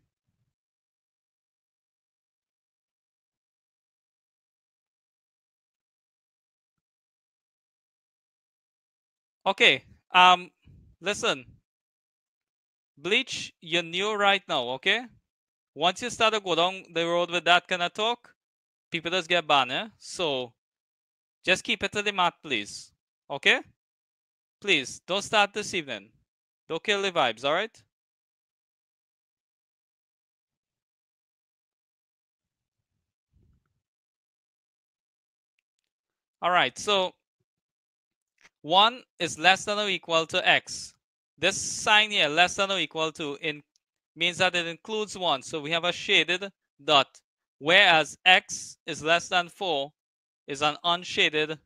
Okay. Listen. Bleach, you're new right now, okay? Once you start to go down the road with that kind of talk, people just get banned, eh? So just keep it to the mat, please. Okay? Please, don't start this evening. Don't kill the vibes, alright? Alright, so 1 is less than or equal to x. This sign here, less than or equal to, means that it includes 1. So we have a shaded dot. Whereas x is less than 4 is an unshaded.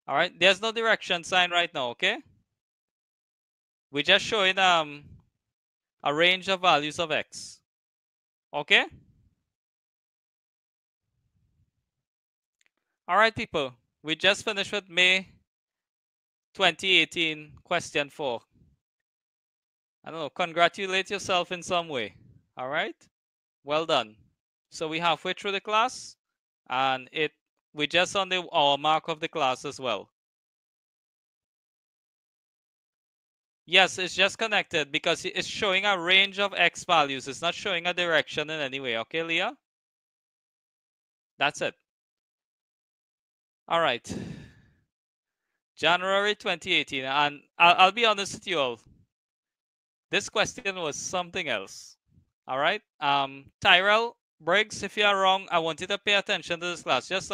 Alright, there's no direction sign right now, okay? We're just showing a range of values of x. Okay? Alright, people. We just finished with May 2018 question 4. I don't know, congratulate yourself in some way. Alright? Well done. So we halfway through the class, and we're just on the hour mark of the class as well. Yes, it's just connected because it's showing a range of x values. It's not showing a direction in any way. Okay, Leah? That's it. All right. January 2018. And I'll be honest with you all. This question was something else. All right. Tyrell Briggs, if you are wrong, I want you to pay attention to this class. Just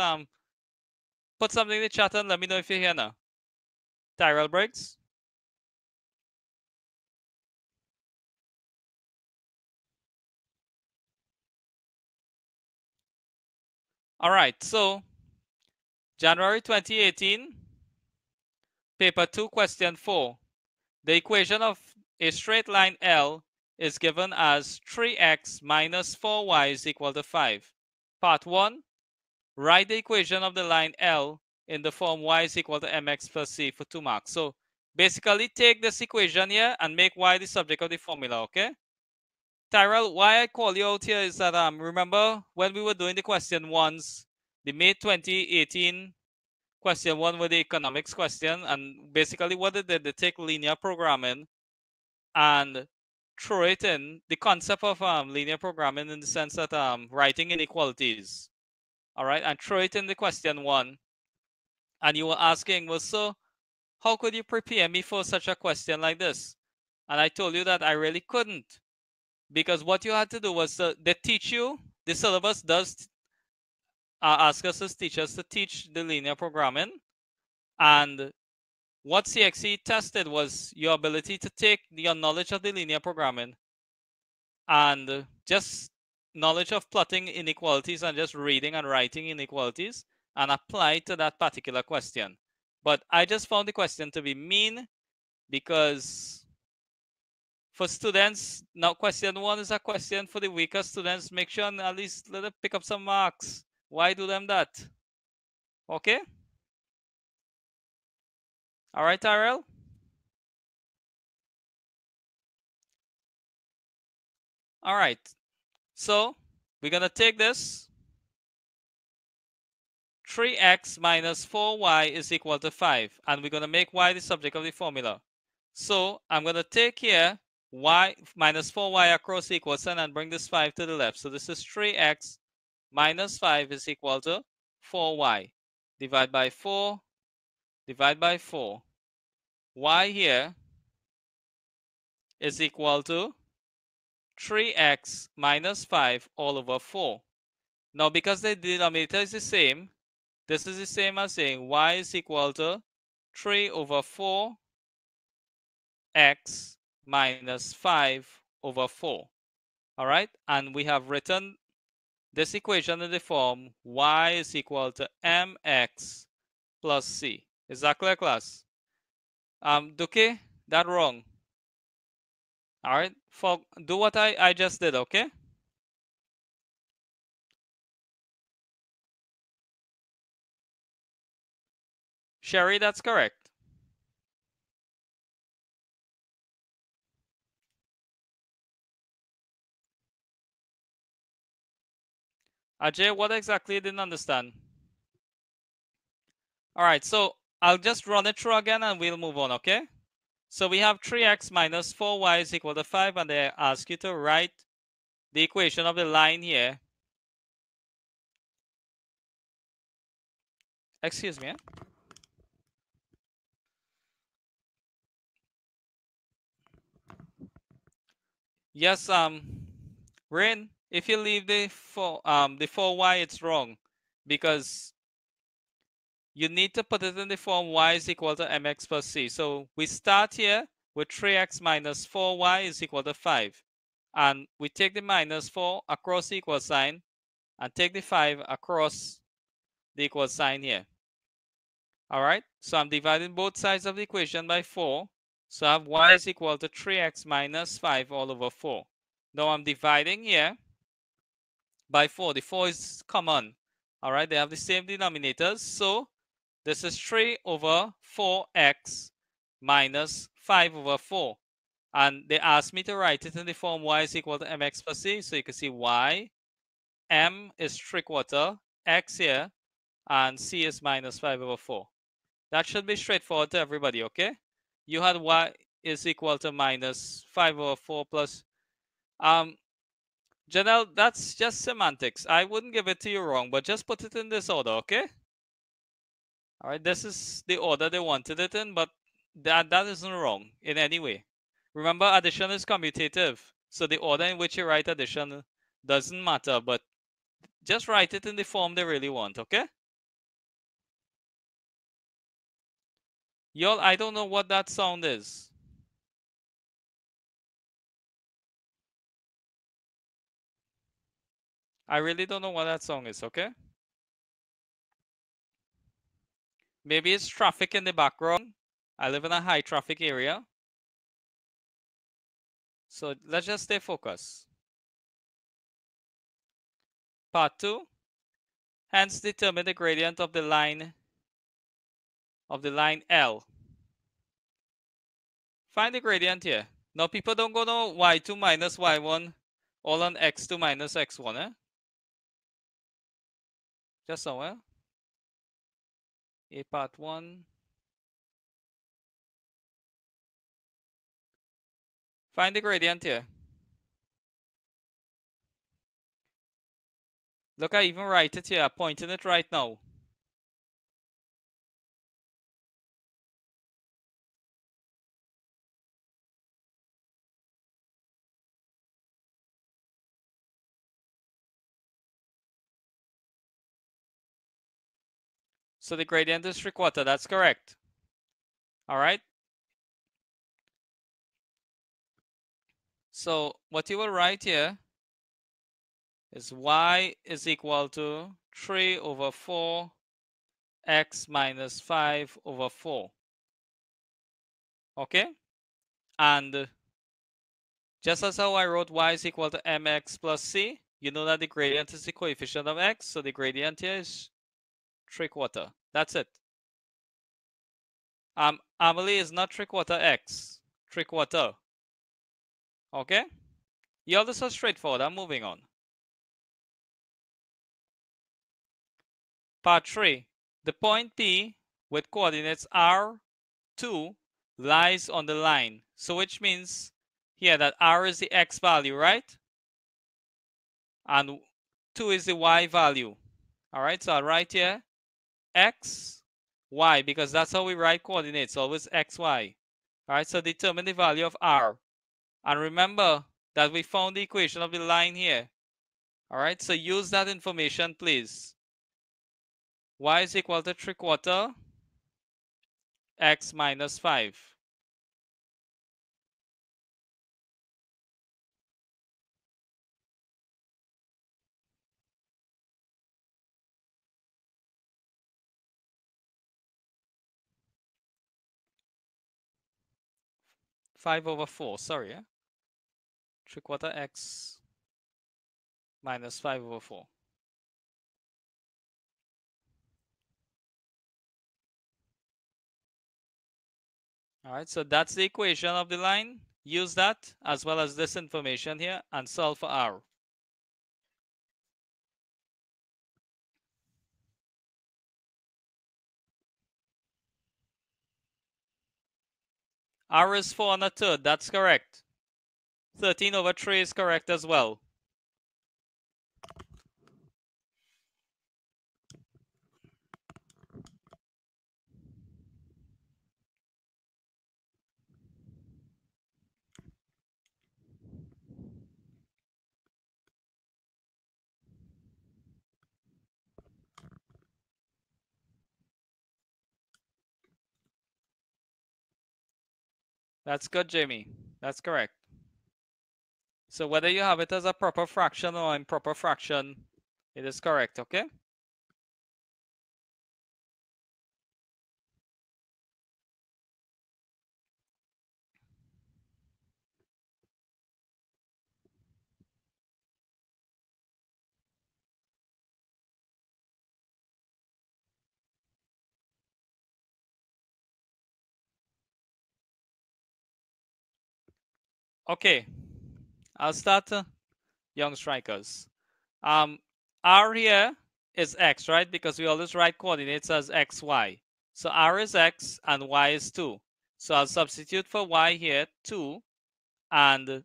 put something in the chat and let me know if you're here now. Tyrell Briggs. All right, so January 2018, paper 2, question 4. The equation of a straight line L is given as 3x minus 4y is equal to 5. Part 1, write the equation of the line L in the form y is equal to mx plus c for 2 marks. So basically take this equation here and make y the subject of the formula, okay? Tyrell, why I call you out here is that remember when we were doing the question ones, the May 2018 question one with the economics question, and basically what they did, they take linear programming and throw it in the concept of linear programming in the sense that writing inequalities, all right, and throw it in the question one. And you were asking, well, so how could you prepare me for such a question like this? And I told you that I really couldn't, because what you had to do was they teach you, the syllabus does ask us as teachers to teach the linear programming, and what CXE tested was your ability to take your knowledge of the linear programming and just knowledge of plotting inequalities and just reading and writing inequalities and apply to that particular question. But I just found the question to be mean because for students, now question one is a question for the weaker students. Make sure and at least let them pick up some marks. Why do them that? Okay? All right, Tyrell? All right. So we're going to take this. 3x minus 4y is equal to 5. And we're going to make y the subject of the formula. So I'm going to take here y minus 4y across the equal sign and bring this 5 to the left. So this is 3x minus 5 is equal to 4y. Divide by 4. Divide by 4. Y here is equal to 3x minus 5 all over 4. Now because the denominator is the same, this is the same as saying y is equal to 3 over 4 x minus 5 over 4. All right, and we have written this equation in the form y is equal to mx plus c. Is that clear, class? Duque, that wrong. All right, do what I just did, okay? Sherry, that's correct. Ajay, what exactly you didn't understand? All right, so I'll just run it through again and we'll move on, okay? So we have 3x minus 4y is equal to 5, and they ask you to write the equation of the line here. Excuse me. Yes, Rain, if you leave the 4y, it's wrong because you need to put it in the form y is equal to mx plus c. So we start here with 3x minus 4y is equal to 5. And we take the minus 4 across the equal sign and take the 5 across the equal sign here. All right, so I'm dividing both sides of the equation by 4. So I have y is equal to 3x minus 5 all over 4. Now I'm dividing here by 4. The 4 is common. All right, they have the same denominators. So this is 3 over 4x minus 5 over 4. And they asked me to write it in the form y is equal to mx plus c. So you can see y, m is 3/4, x here, and c is minus 5 over 4. That should be straightforward to everybody, okay? You had y is equal to minus 5 over 4 plus... Janelle, that's just semantics. I wouldn't give it to you wrong, but just put it in this order, okay? All right, this is the order they wanted it in, but that isn't wrong in any way. Remember, addition is commutative, so the order in which you write addition doesn't matter, but just write it in the form they really want, okay? Y'all, I don't know what that sound is. I really don't know what that song is, okay? Maybe it's traffic in the background. I live in a high traffic area. So let's just stay focused. Part 2. Hence determine the gradient of the line L. Find the gradient here. Now people don't go to y2 minus y1 all on x2 minus x1. Eh? Just somewhere. A part 1. Find the gradient here. Look, I even write it here. I'm pointing it right now. So the gradient is 3/4. That's correct. All right. So what you will write here is y is equal to 3 over 4 x minus 5 over 4. Okay? And just as how I wrote y is equal to mx plus c, you know that the gradient is the coefficient of x, so the gradient here is 3/4. That's it. Amelie is not 3/4 x, 3/4. Okay? Yeah, this is straightforward. I'm moving on. Part 3. The point P with coordinates R2 lies on the line. So which means here that R is the X value, right? And 2 is the Y value. Alright, so I'll write here X, Y, because that's how we write coordinates, always X, Y. Alright, so determine the value of R. And remember that we found the equation of the line here. Alright, so use that information, please. Y is equal to 3/4 x minus 5. Five over 4, sorry. 3/4 x minus 5 over 4. Alright, so that's the equation of the line. Use that as well as this information here and solve for R. R is 4 1/3, that's correct. 13 over 3 is correct as well. That's good, Jamie. That's correct. So whether you have it as a proper fraction or improper fraction, it is correct, okay? Okay, I'll start young strikers. R here is x, right? Because we always write coordinates as x, y. So R is x and y is 2. So I'll substitute for y here 2, and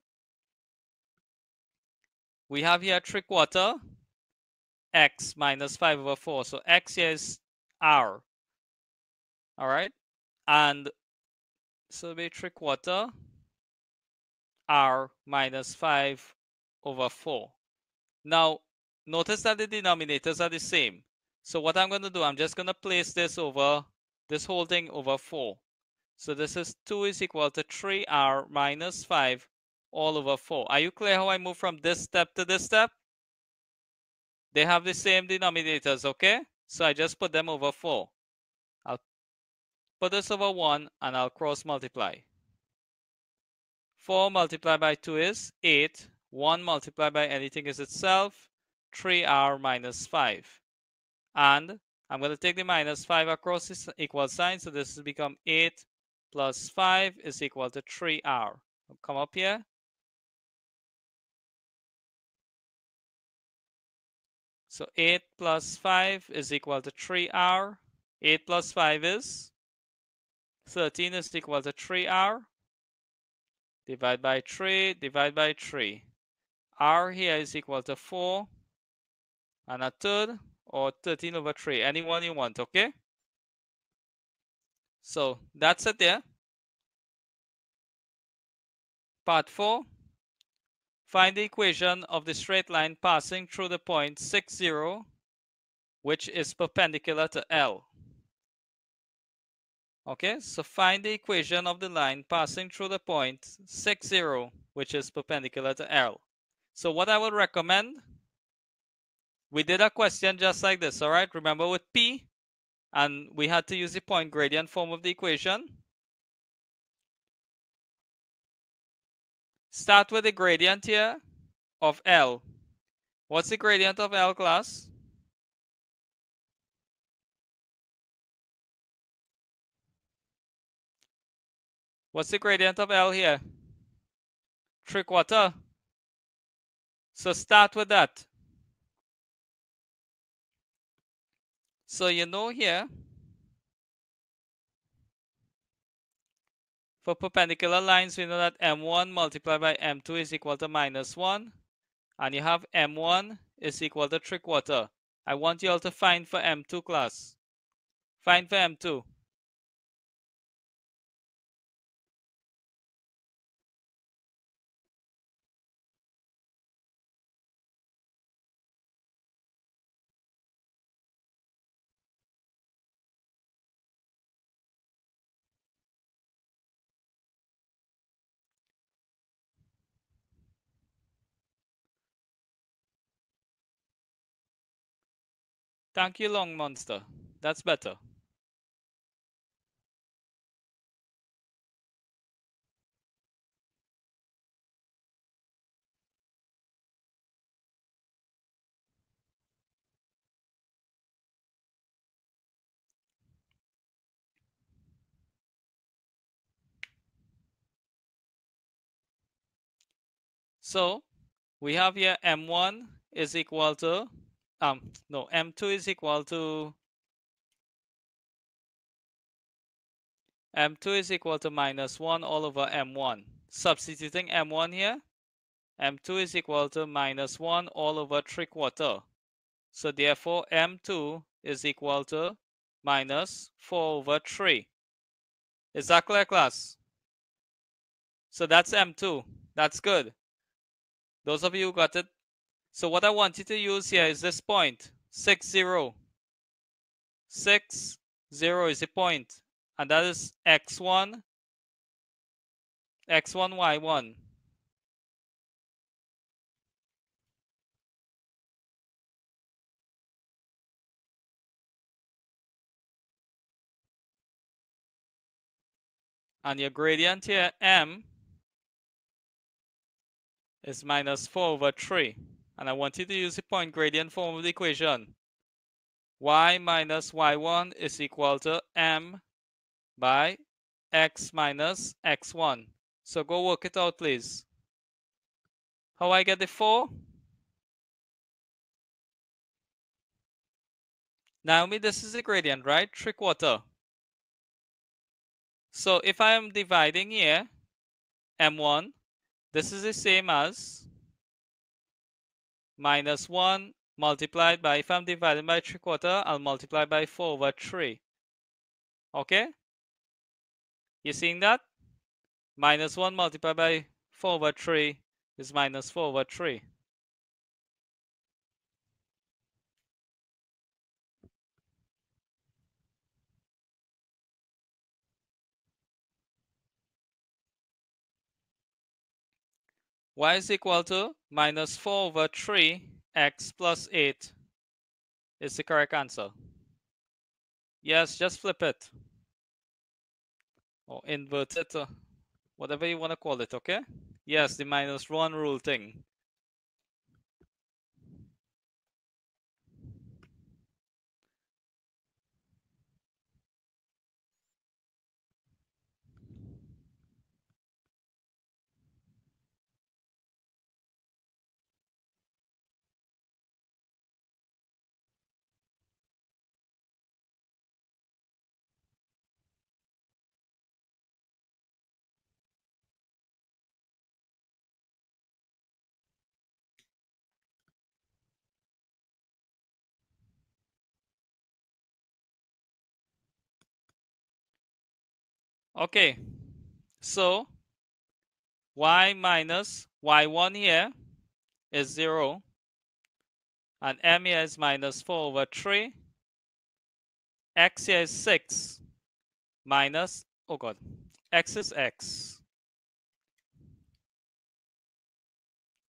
we have here 3/4 x minus 5 over 4. So x here is R. All right, and so it'll be 3/4 R minus 5 over 4. Now, notice that the denominators are the same. So what I'm going to do, I'm just going to place this over, this whole thing over 4. So this is 2 is equal to 3R minus 5 all over 4. Are you clear how I move from this step to this step? They have the same denominators, okay? So I just put them over 4. I'll put this over 1 and I'll cross multiply. 4 multiplied by 2 is 8. 1 multiplied by anything is itself. 3r minus 5. And I'm going to take the minus 5 across this equal sign. So this will become 8 plus 5 is equal to 3r. I'll come up here. So 8 plus 5 is equal to 3r. 8 plus 5 is 13 is equal to 3r. Divide by 3, divide by 3. R here is equal to 4 and a third, or 13 over 3. Any one you want, okay? So that's it there. Part 4. Find the equation of the straight line passing through the point 6, 0, which is perpendicular to L. Okay, so find the equation of the line passing through the point 6, 0, which is perpendicular to L. So what I would recommend, we did a question just like this, all right? Remember with P, and we had to use the point gradient form of the equation. Start with the gradient here of L. What's the gradient of L, class? What's the gradient of L here? 3/4. So start with that. So you know here, for perpendicular lines, we know that M1 multiplied by M2 is equal to -1. And you have M1 is equal to 3/4. I want you all to find for M2, class. Find for M2. Thank you, Long Monster. That's better. So we have here M1 is equal to, M2 is equal to, M2 is equal to -1 all over M1. Substituting M1 here, M2 is equal to -1 all over 3/4. So therefore M2 is equal to -4 over 3. Is that clear, class? So that's M2. That's good. Those of you who got it. So what I want you to use here is this point, 6, 0. 6, 0 is the point. And that is x1, y1. And your gradient here, m, is -4 over 3. And I want you to use the point gradient form of the equation. Y minus y1 is equal to m by x minus x1. So go work it out, please. How I get the 4? Naomi, this is the gradient, right? 3/4. So if I am dividing here, m1, this is the same as -1 multiplied by, if I'm dividing by 3/4, I'll multiply by 4 over 3. Okay? You seeing that? -1 multiplied by 4 over 3 is -4 over 3. Y is equal to -4 over 3 x plus 8 is the correct answer. Yes, just flip it. or inverted, whatever you want to call it, okay? Yes, the -1 rule thing. Okay, so y minus y1 here is 0, and m here is -4/3. X here is 6 minus, oh god, x is x.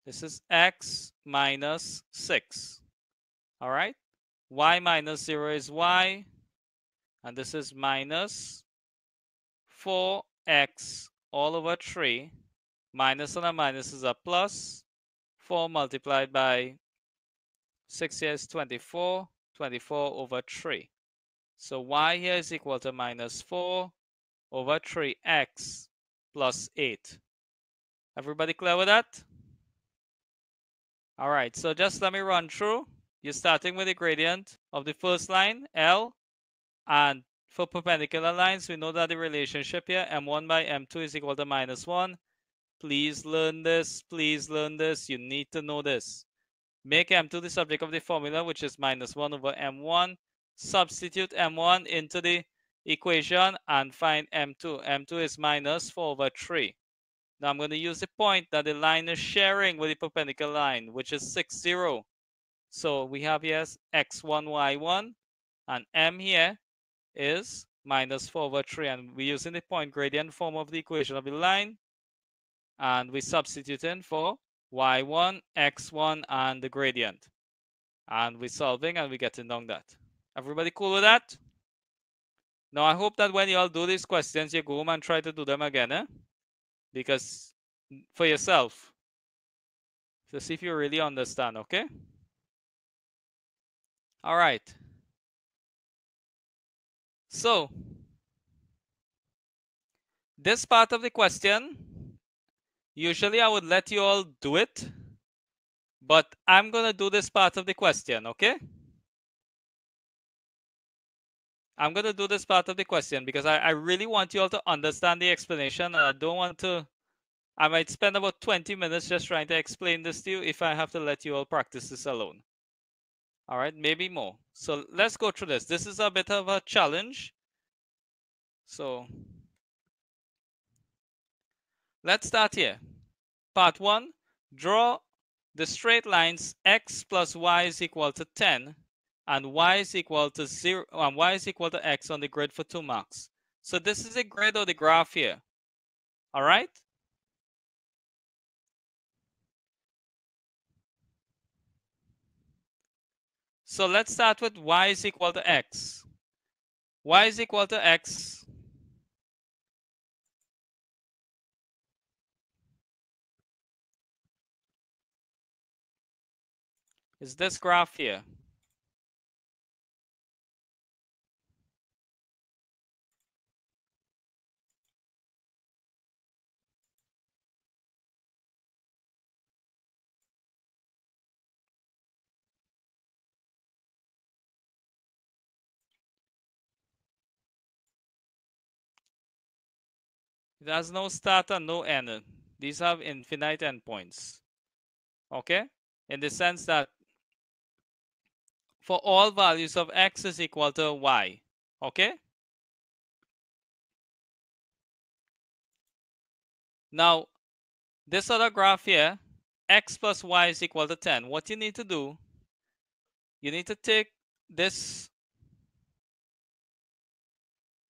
This is x minus 6. All right? Y minus 0 is y, and this is minus 4x all over 3. Minus and a minus is a plus. 4 multiplied by 6 here is 24. 24 over 3. So y here is equal to -4 over 3x plus 8. Everybody clear with that? All right, so just let me run through. You're starting with the gradient of the first line, L, and for perpendicular lines, we know that the relationship here, m1 by m2 is equal to -1. Please learn this. Please learn this. You need to know this. Make m2 the subject of the formula, which is -1 over m1. Substitute m1 into the equation and find m2. m2 is -4 over 3. Now I'm going to use the point that the line is sharing with the perpendicular line, which is 6, 0. So we have here x1, y1, and m here is -4 over 3. And we're using the point gradient form of the equation of the line. And we substitute in for y1, x1, and the gradient. And we're solving and we're getting down that. Everybody cool with that? Now I hope that when you all do these questions, you go home and try to do them again, because for yourself, to see if you really understand, okay? All right. So, this part of the question, usually I would let you all do it, but I'm going to do this part of the question, okay? I'm going to do this part of the question because I really want you all to understand the explanation, and I don't want to, I might spend about 20 minutes just trying to explain this to you if I have to let you all practice this alone. All right, maybe more. So let's go through this. This is a bit of a challenge. So let's start here. Part 1, draw the straight lines x plus y is equal to 10 and y is equal to 0 and y is equal to x on the grid for 2 marks. So this is a grid or the graph here. All right? So let's start with y is equal to x. Y is equal to x is this graph here. It has no start and no end. These have infinite endpoints. Okay? In the sense that for all values of x is equal to y. Okay? Now, this other graph here, x plus y is equal to 10. What you need to do, you need to take this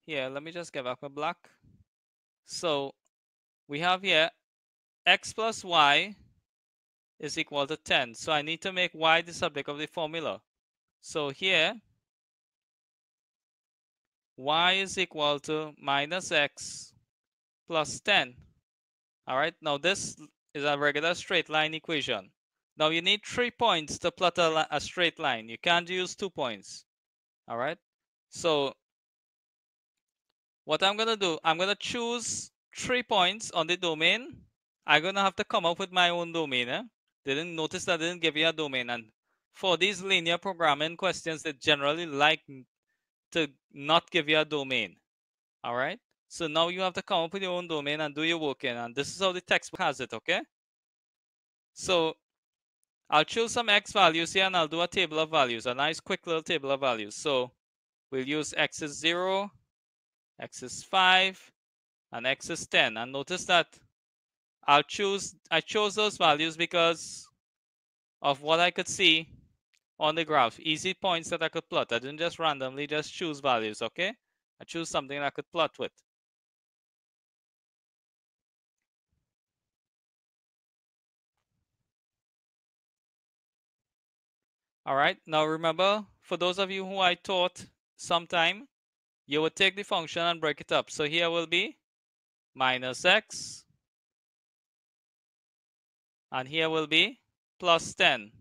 here. Let me just get back my block. So we have here x plus y is equal to 10. So I need to make y the subject of the formula. So here, y is equal to minus x plus 10. All right, now this is a regular straight line equation. Now you need 3 points to plot a straight line. You can't use 2 points. All right, so what I'm going to do, I'm going to choose 3 points on the domain. I'm going to have to come up with my own domain. Didn't notice that I didn't give you a domain. And for these linear programming questions, they generally like to not give you a domain. All right. So now you have to come up with your own domain and do your work in. And this is how the textbook has it. Okay. So I'll choose some x values here and I'll do a table of values, a nice quick little table of values. So we'll use x is 0, x is 5, and x is 10. And notice that I chose those values because of what I could see on the graph. Easy points that I could plot. I didn't just randomly just choose values, okay? I choose something that I could plot with. All right, now remember, for those of you who I taught sometime, you would take the function and break it up. So here will be minus x, and here will be plus 10.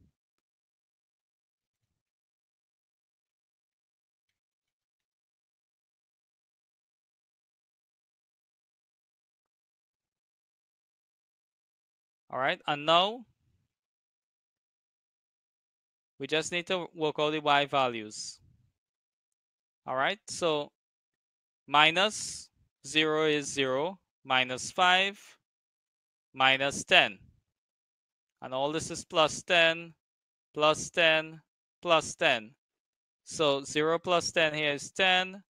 All right, and now we just need to work out the y values. All right, so minus 0 is 0, minus 5, minus 10. And all this is plus 10, plus 10, plus 10. So 0 plus 10 here is 10.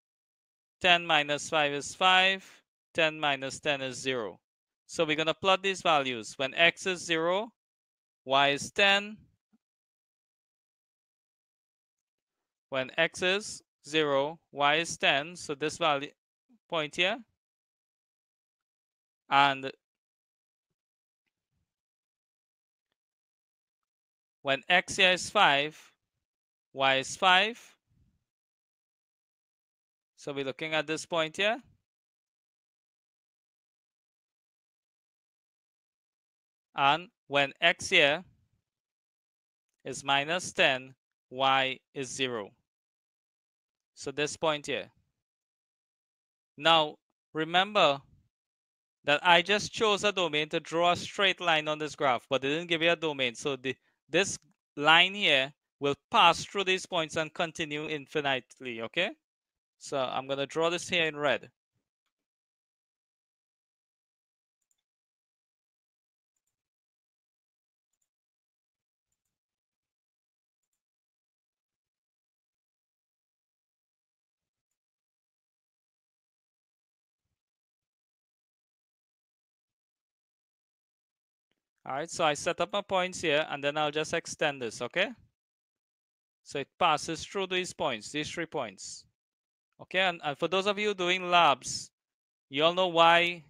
10 minus 5 is 5. 10 minus 10 is 0. So we're going to plot these values. When x is 0, y is 10. When x is 0, y is 10. So this value point here. And when x here is 5, y is 5. So we're looking at this point here. And when x here is minus 10, y is 0. So this point here. Now, remember that I just chose a domain to draw a straight line on this graph, but it didn't give you a domain. So this line here will pass through these points and continue infinitely, okay? So I'm going to draw this here in red. All right, so I set up my points here, and then I'll just extend this, okay? So it passes through these points, these 3 points. Okay, and for those of you doing labs, you all know why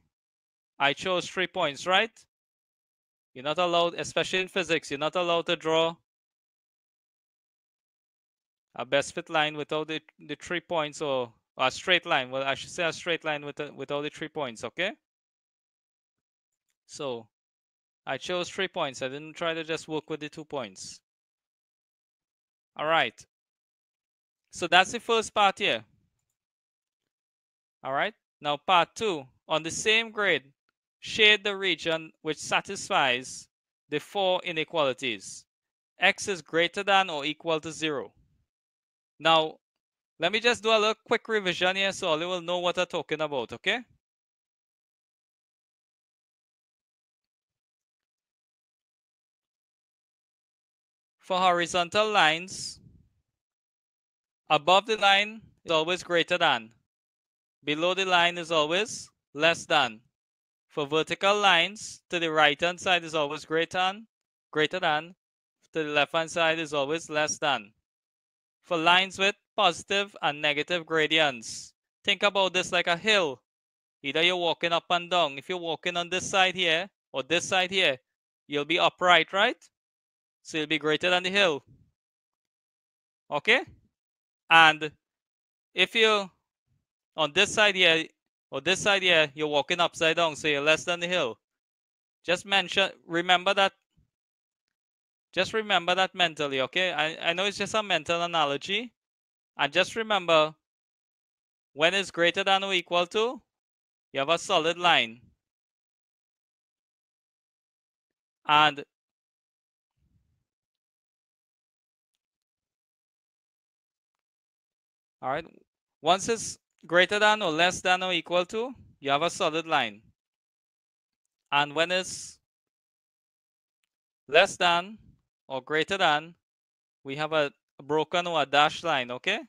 I chose 3 points, right? You're not allowed, especially in physics, you're not allowed to draw a best fit line without the 3 points, or a straight line. Well, I should say a straight line without the 3 points, okay? So I chose 3 points. I didn't try to just work with the 2 points. All right. So that's the first part here. All right. Now part 2. On the same grid, shade the region which satisfies the 4 inequalities. X is greater than or equal to 0. Now, let me just do a little quick revision here so you will know what I'm talking about, okay? For horizontal lines, above the line is always greater than. Below the line is always less than. For vertical lines, to the right-hand side is always greater than. To the left-hand side is always less than. For lines with positive and negative gradients, think about this like a hill. Either you're walking up and down. If you're walking on this side here or this side here, you'll be upright, right? So you'll be greater than the hill. Okay? And if you're on this side here, or this side here, you're walking upside down, so you're less than the hill. Just remember that mentally, okay? I know it's just a mental analogy. And just remember, when it's greater than or equal to, you have a solid line. And all right, once it's greater than or less than or equal to, you have a solid line. And when it's less than or greater than, we have a broken or a dashed line, okay?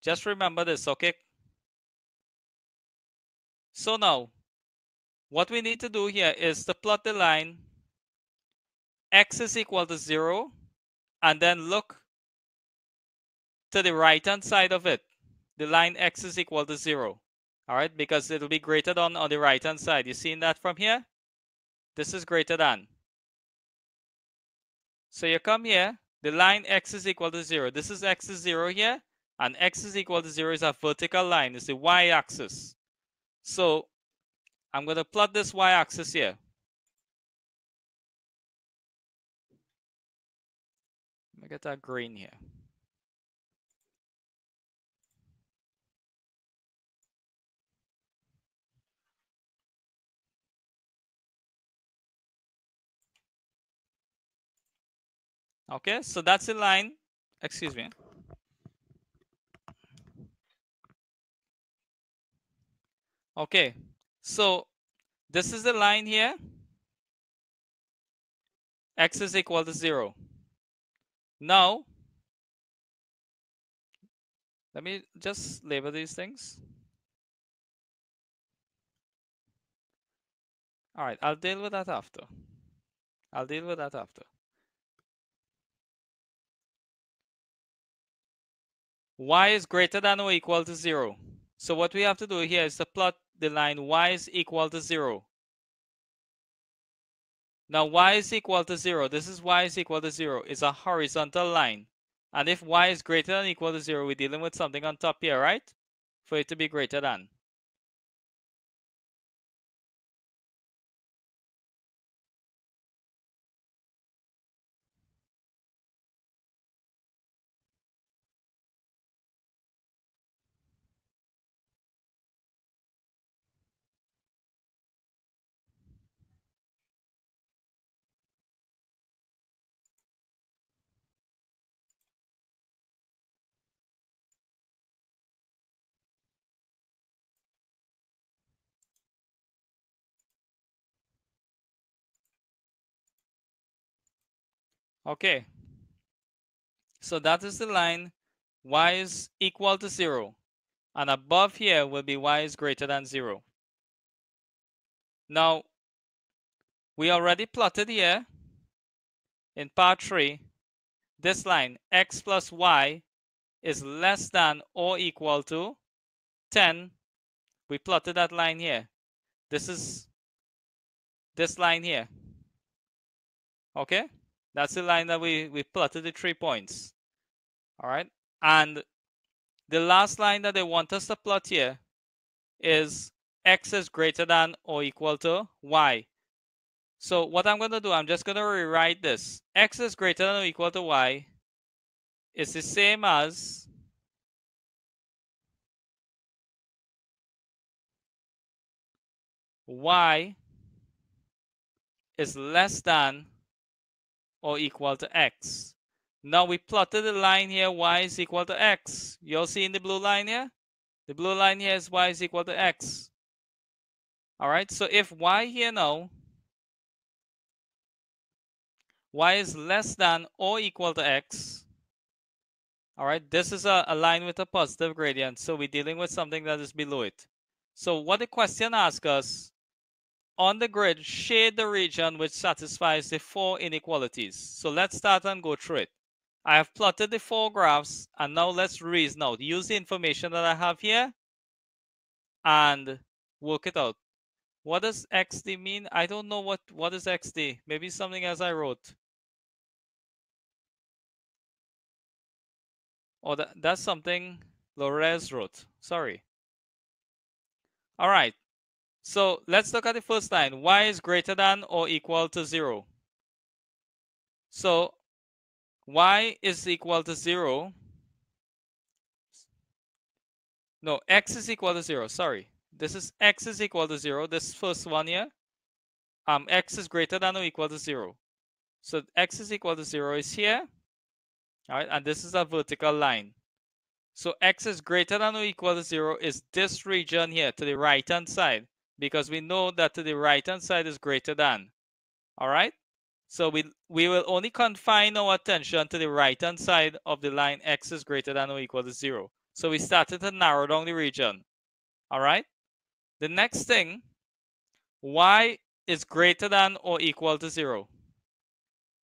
Just remember this, okay? So now, what we need to do here is to plot the line x is equal to 0, and then look to the right hand side of it. The line x is equal to 0. All right, because it'll be greater than on the right hand side. You seeing that from here? This is greater than. So you come here, the line x is equal to 0. This is x is 0 here, and x is equal to 0 is a vertical line. It's the y-axis. So I'm going to plot this y-axis here. Let me get that green here. Okay, so that's the line. Excuse me. Okay, so this is the line here. X is equal to 0. Now, let me just label these things. All right, I'll deal with that after. Y is greater than or equal to 0. So what we have to do here is to plot the line y is equal to 0. Now y is equal to 0. This is y is equal to 0. It's a horizontal line. And if y is greater than or equal to 0, we're dealing with something on top here, right? For it to be greater than. Okay. So that is the line y is equal to 0. And above here will be y is greater than 0. Now, we already plotted here in part 3 this line x plus y is less than or equal to 10. We plotted that line here. This is this line here. Okay? That's the line that we plotted the 3 points. All right? And the last line that they want us to plot here is x is greater than or equal to y. So what I'm going to do, I'm just going to rewrite this. X is greater than or equal to y is the same as y is less than or equal to x. Now we plotted the line here, y is equal to x. You'll see in the blue line here? The blue line here is y is equal to x. All right, so if y here now, y is less than or equal to x, all right, this is a line with a positive gradient, so we're dealing with something that is below it. So what the question asks us, on the grid, shade the region which satisfies the 4 inequalities. So let's start and go through it. I have plotted the 4 graphs, and now let's reason out. Use the information that I have here and work it out. What does XD mean? I don't know what is XD. Maybe something else I wrote. Oh, that's something Lorez wrote. Sorry. All right. So let's look at the first line. Y is greater than or equal to 0. So y is equal to 0. No, x is equal to 0. Sorry. This is x is equal to 0. This first one here. X is greater than or equal to 0. So x is equal to 0 is here. All right. And this is a vertical line. So x is greater than or equal to 0 is this region here to the right hand side, because we know that to the right hand side is greater than. All right. So we will only confine our attention to the right hand side of the line x is greater than or equal to 0. So we started to narrow down the region. All right. The next thing, y is greater than or equal to 0.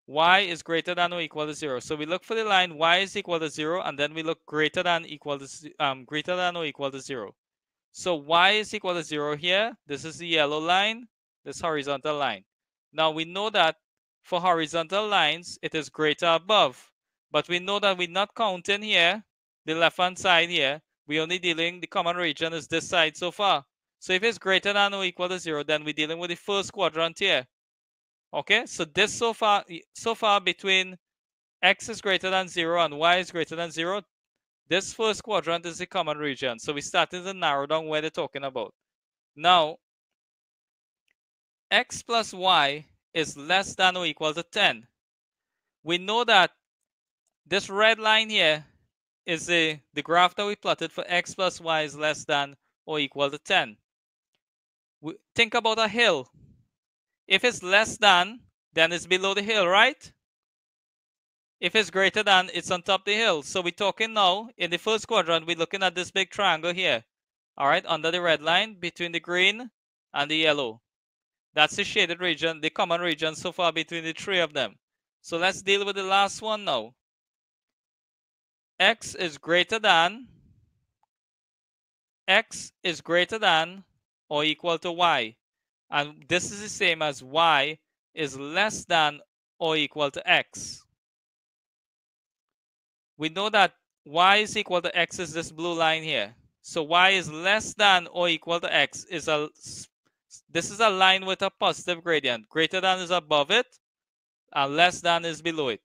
Y is greater than or equal to 0. So we look for the line y is equal to 0, and then we look greater than or equal to 0. So y is equal to 0 here. This is the yellow line, this horizontal line. Now we know that for horizontal lines, it is greater above. But we know that we're not counting here, the left-hand side here. We're only dealing, the common region is this side so far. So if it's greater than or equal to 0, then we're dealing with the first quadrant here. Okay, so this so far between x is greater than 0 and y is greater than 0, this first quadrant is the common region. So we started to narrow down where they're talking about. Now, x plus y is less than or equal to 10. We know that this red line here is the graph that we plotted for x plus y is less than or equal to 10. Think about a hill. If it's less than, then it's below the hill, right? If it's greater than, it's on top of the hill. So we're talking now, in the first quadrant, we're looking at this big triangle here. All right, under the red line, between the green and the yellow. That's the shaded region, the common region so far between the three of them. So let's deal with the last one now. X is greater than or equal to y. And this is the same as y is less than or equal to x. We know that y is equal to x is this blue line here. So y is less than or equal to x this is a line with a positive gradient. Greater than is above it, and less than is below it.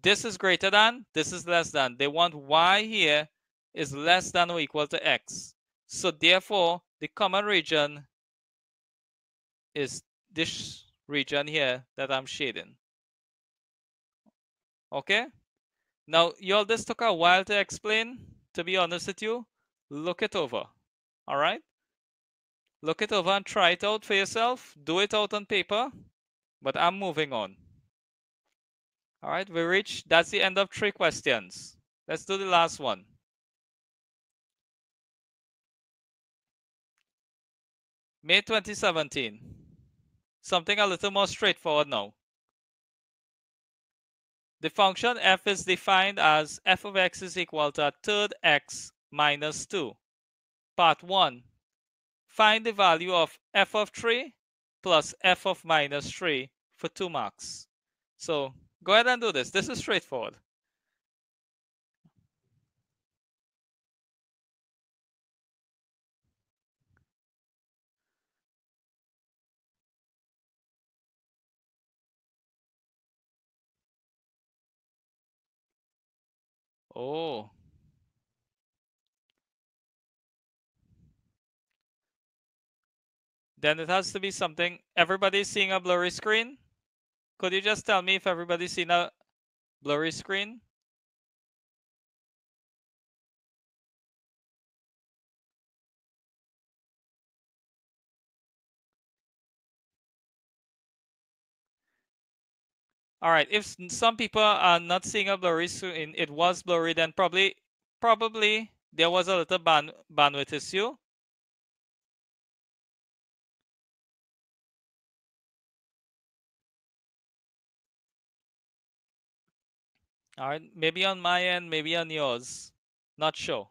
This is greater than, this is less than. They want y here is less than or equal to x. So therefore, the common region is this region here that I'm shading. Okay? Now, y'all, this took a while to explain. To be honest with you, look it over. All right? Look it over and try it out for yourself. Do it out on paper. But I'm moving on. All right, that's the end of 3 questions. Let's do the last one. May 2017. Something a little more straightforward now. The function f is defined as f of x is equal to a third x minus 2. Part 1. Find the value of f of 3 plus f of minus 3 for 2 marks. So go ahead and do this. This is straightforward. Oh. Then it has to be something. Everybody's seeing a blurry screen? Could you just tell me if everybody's seen a blurry screen? All right, if some people are not seeing a blurry screen, it was blurry, then probably there was a little bandwidth issue. All right, maybe on my end, maybe on yours. Not sure.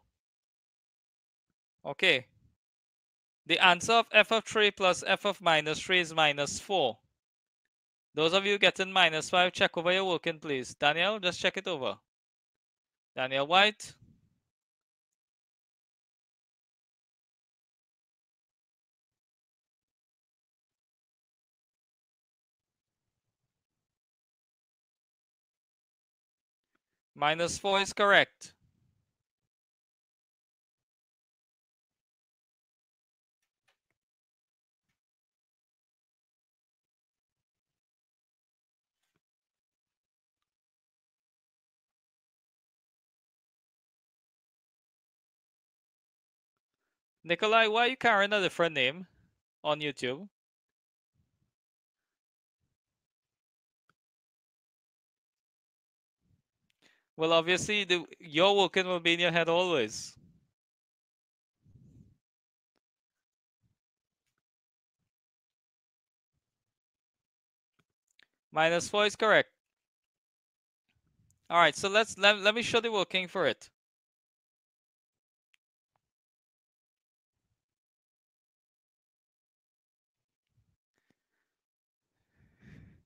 Okay. The answer of f of 3 plus f of minus 3 is minus 4. Those of you getting minus 5, check over your working, please. Daniel, just check it over. Daniel White. -4 is correct. Nikolai, why are you carrying a different name on YouTube? Well, obviously, your working will be in your head always. -4 is correct. All right, so let me show the working for it.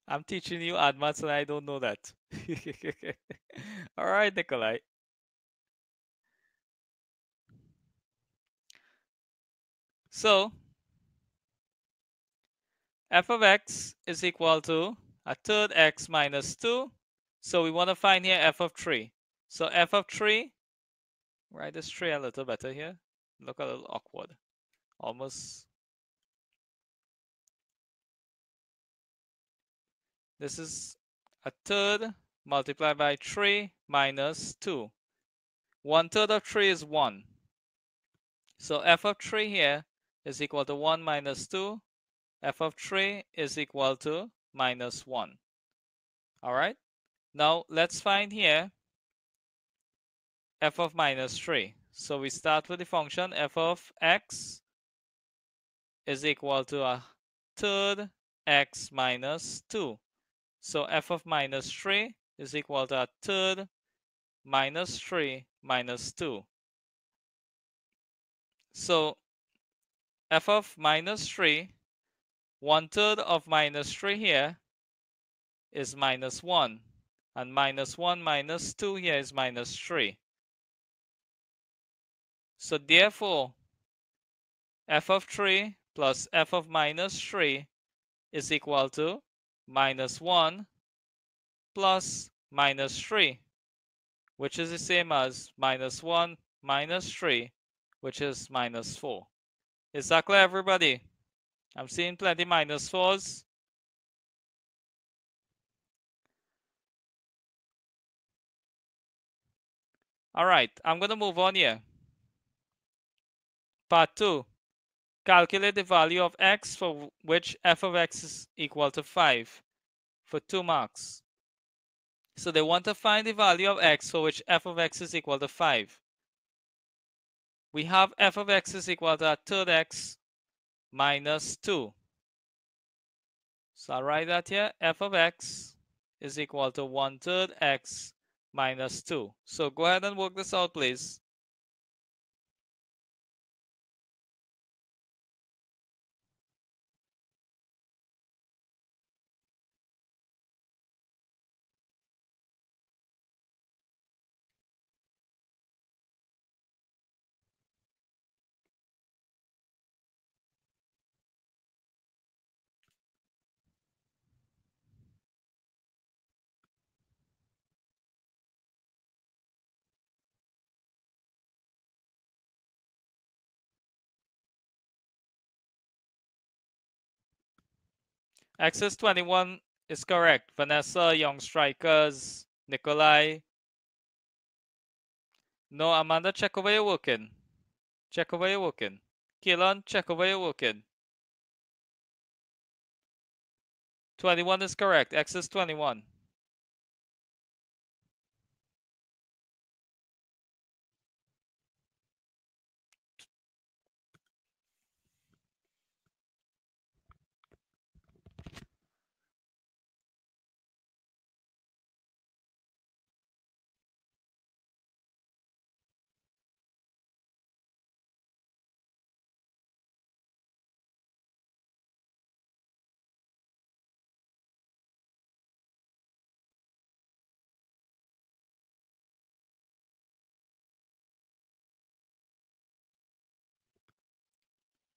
I'm teaching you advanced and I don't know that. All right, Nikolai. So, f of x is equal to a third x minus 2. So we want to find here f of 3. So f of 3, write this 3 a little better here. Look a little awkward. Almost. This is a third multiplied by 3 minus 2. 1/3 of 3 is 1. So f of 3 here is equal to 1 minus 2. F of 3 is equal to -1. All right. Now let's find here f of -3. So we start with the function f of x is equal to a third x minus 2. So f of -3 is equal to a third -3 minus 2. So f of -3, 1/3 of -3 here is -1. And -1 minus 2 here is -3. So therefore, f of 3 plus f of -3 is equal to -1 plus -3, which is the same as -1 minus 3, which is -4. Is that clear, everybody? I'm seeing plenty -4s. All right, I'm going to move on here. Part 2. Calculate the value of x for which f of x is equal to 5 for 2 marks. So they want to find the value of x for which f of x is equal to 5. We have f of x is equal to a third x minus 2. So I'll write that here. F of x is equal to 1/3 x minus 2. So go ahead and work this out, please. Access 21 is correct. Vanessa, Young Strikers, Nikolai. No, Amanda, check over your working. Check over your working. Keelan, check over your working. 21 is correct. Access 21.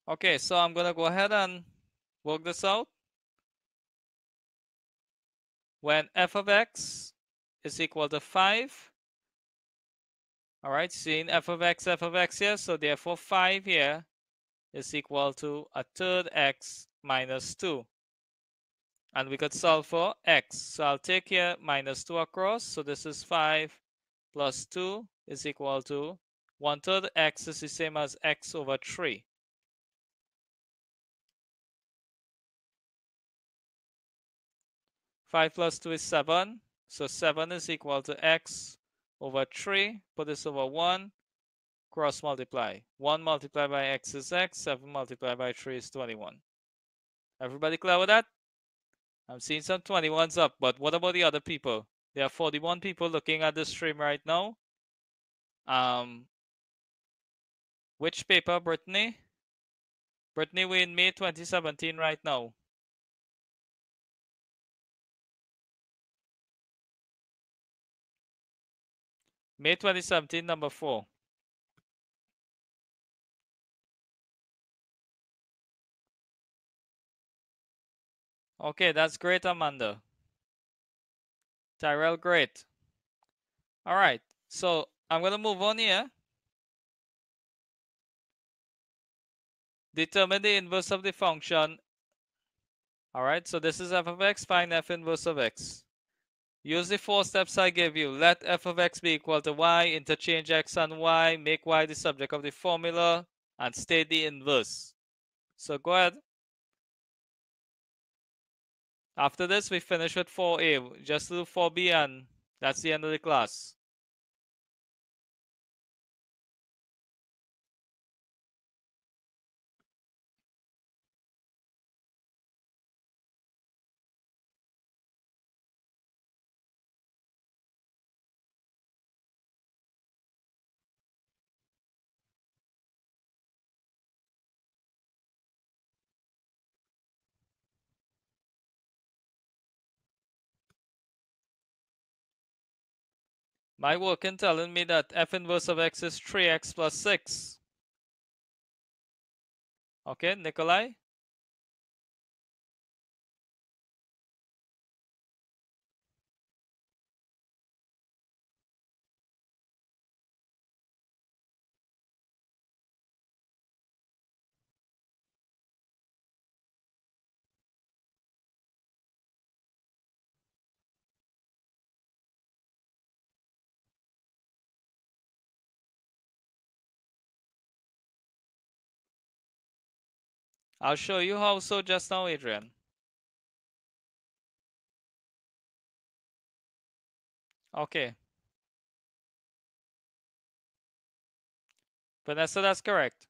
Okay, so I'm going to go ahead and work this out. When f of x is equal to 5, all right, seeing f of x here, so therefore 5 here is equal to a third x minus 2. And we could solve for x. So I'll take here minus 2 across. So this is 5 plus 2 is equal to 1/3 x is the same as x over 3. Five plus 2 is 7. So 7 is equal to x over 3. Put this over 1. Cross multiply. 1 multiplied by x is x. 7 multiplied by 3 is 21. Everybody clear with that? I'm seeing some 21s up, but what about the other people? There are 41 people looking at this stream right now. Which paper, Brittany? Brittany, we're in May 2017 right now. May 2017, number 4. Okay, that's great, Amanda. Tyrell, great. All right, so I'm going to move on here. Determine the inverse of the function. All right, so this is f of x, find f inverse of x. Use the 4 steps I gave you. Let f of x be equal to y, interchange x and y, make y the subject of the formula, and state the inverse. So go ahead. After this, we finish with 4a. Just do 4b and that's the end of the class. My working telling me that f inverse of x is 3x plus 6. Okay, Nikolai? I'll show you how so just now, Adrian. Okay. Vanessa, that's correct.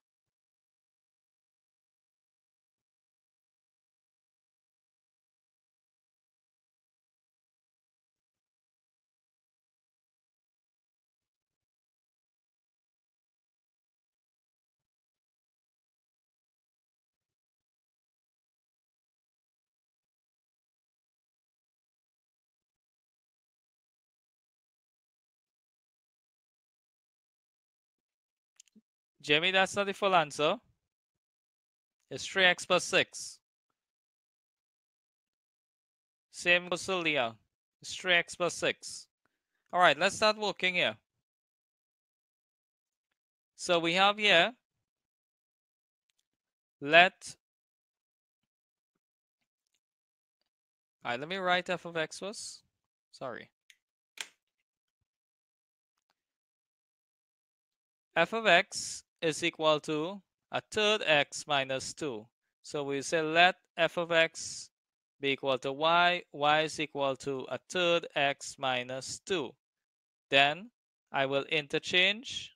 Jamie, that's not the full answer. It's 3x plus 6. Same goes to Leah. It's 3x plus 6. All right, let's start working here. So we have here, let me write f of x first. Sorry. F of x is equal to a third x minus 2. So we say let f of x be equal to y. Y is equal to a third x minus 2. Then I will interchange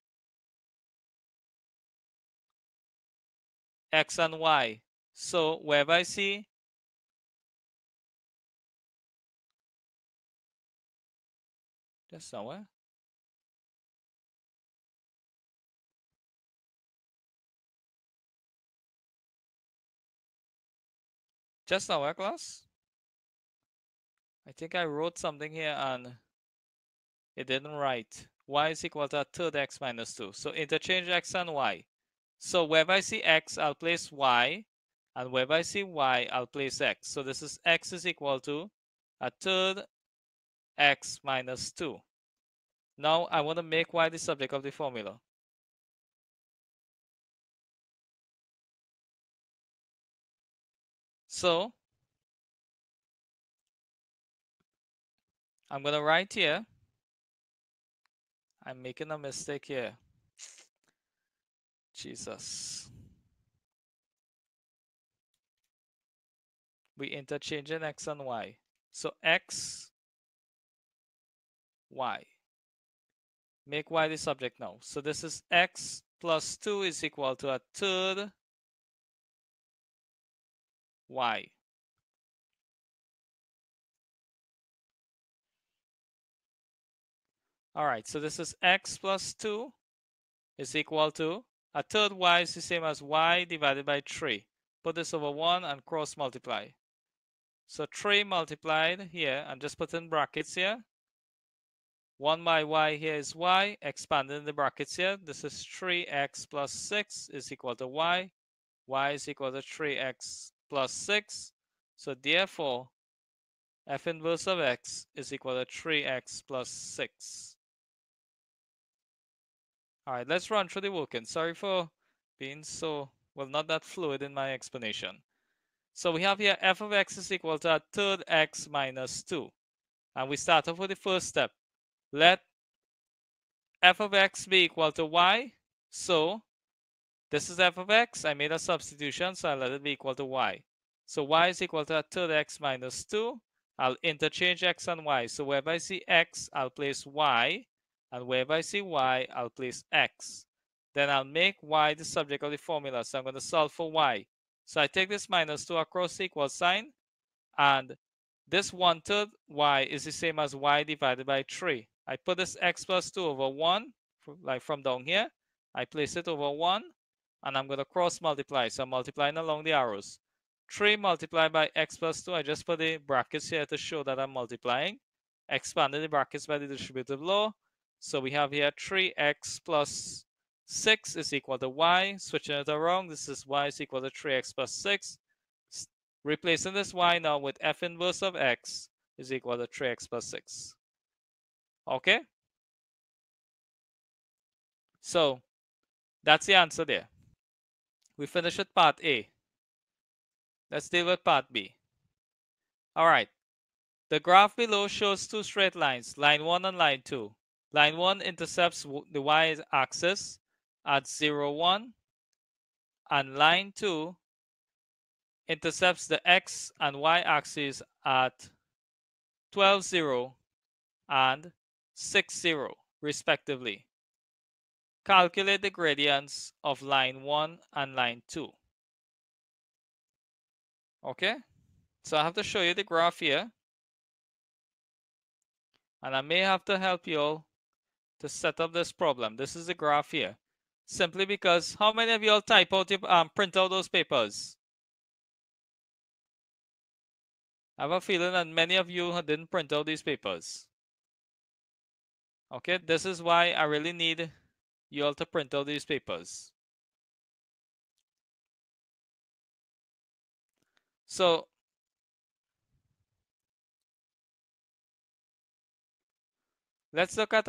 x and y. So wherever I see just somewhere. Just somewhere, class? I think I wrote something here and it didn't write. Y is equal to a third x minus 2. So interchange x and y. So wherever I see x, I'll place y, and wherever I see y, I'll place x. So this is x is equal to a third x minus 2. Now I want to make y the subject of the formula. So I'm going to write here, I'm making a mistake here. Jesus. We interchanging x and y. So x, y. Make y the subject now. So this is x plus 2 is equal to a third y. All right, so this is x plus 2 is equal to a third y is the same as y divided by 3. Put this over 1 and cross multiply. So 3 multiplied here, and just put in brackets here. 1 by y here is y, expanding the brackets here. This is 3x plus 6 is equal to y. Y is equal to 3x plus 6. So therefore, f inverse of x is equal to 3x plus 6. All right, let's run through the working. Sorry for being so, well, not that fluid in my explanation. So we have here f of x is equal to a third x minus 2. And we start off with the first step. Let f of x be equal to y. So this is f of x. I made a substitution, so I let it be equal to y. So y is equal to a third x minus 2. I'll interchange x and y. So wherever I see x, I'll place y. And wherever I see y, I'll place x. Then I'll make y the subject of the formula. So I'm going to solve for y. So I take this minus 2 across the equal sign. And this 1/3 y is the same as y divided by 3. I put this x plus 2 over 1, like from down here. I place it over 1, and I'm going to cross multiply. So I'm multiplying along the arrows. 3 multiplied by x plus 2, I just put the brackets here to show that I'm multiplying. Expanded the brackets by the distributive law. So we have here 3x plus 6 is equal to y. Switching it around, this is y is equal to 3x plus 6. Replacing this y now with f inverse of x is equal to 3x plus 6. Okay? So that's the answer there. We finished with part A. Let's deal with part B. All right. The graph below shows two straight lines, line 1 and line 2. Line 1 intercepts the y-axis at 0, 1, and line 2 intercepts the x and y-axis at 12, 0 and 6, 0, respectively. Calculate the gradients of line 1 and line 2. Okay, so I have to show you the graph here, and I may have to help you all to set up this problem. This is the graph here, simply because how many of you all type out your print out those papers? I have a feeling that many of you didn't print out these papers. Okay, this is why I really need you all to print out these papers. So let's look at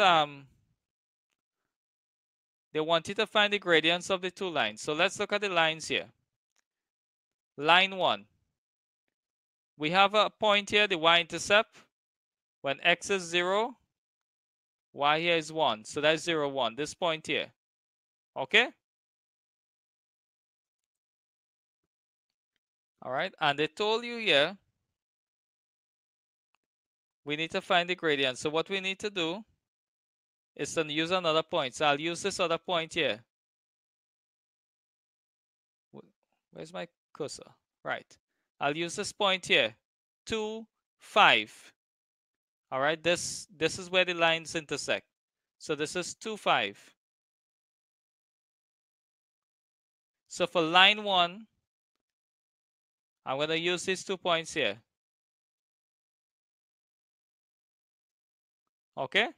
they want you to find the gradients of the two lines. So let's look at the lines here. Line 1. We have a point here, the y-intercept. When x is 0, y here is 1. So that's 0, 1. This point here. Okay? All right. And they told you here, we need to find the gradient. So what we need to do is to use another point. So I'll use this other point here. Where's my cursor? Right. I'll use this point here. 2, 5. All right. This is where the lines intersect. So this is 2, 5. So for line 1, I'm going to use these 2 points here. Okay?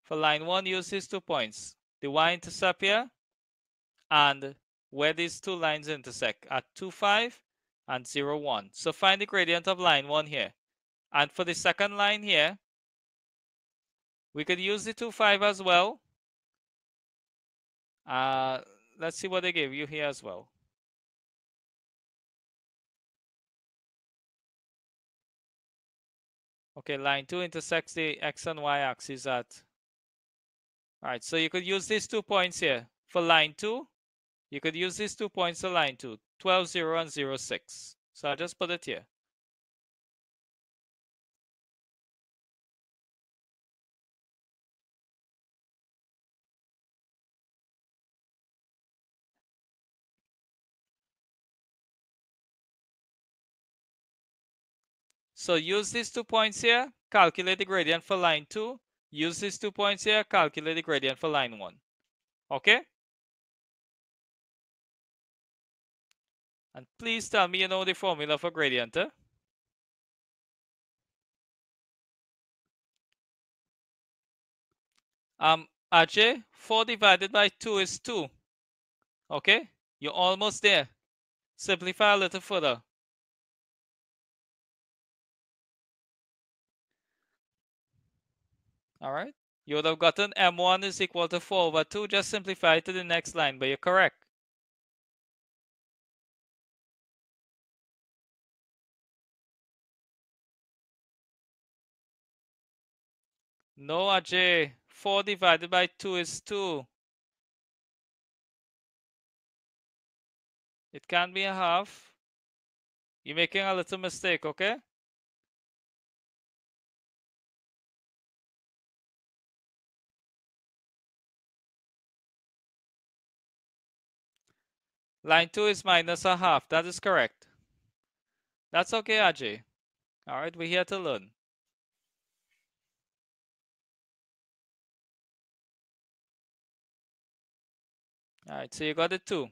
For line 1, use these 2 points. the y-intercept here, and where these two lines intersect at 2, 5 and 0, 1. So find the gradient of line 1 here. And for the second line here, we could use the 2, 5 as well. Let's see what they give you here as well. Okay, line 2 intersects the x and y axis at... Alright, so you could use these 2 points here. For line 2, you could use these 2 points for line 2, 12, 0 and 0, 6. So I'll just put it here. So use these 2 points here, calculate the gradient for line 2. Use these 2 points here, calculate the gradient for line 1. Okay? And please tell me you know the formula for gradient. Ajay, 4 divided by 2 is 2. Okay? You're almost there. Simplify a little further. Alright? You would have gotten m1 is equal to 4 over 2. Just simplify it to the next line, but you're correct. No, Ajay. 4 divided by 2 is 2. It can't be a half. You're making a little mistake, okay? Line 2 is minus a half. That is correct. That's okay, Ajay. Alright, we're here to learn. Alright, so you got it 2.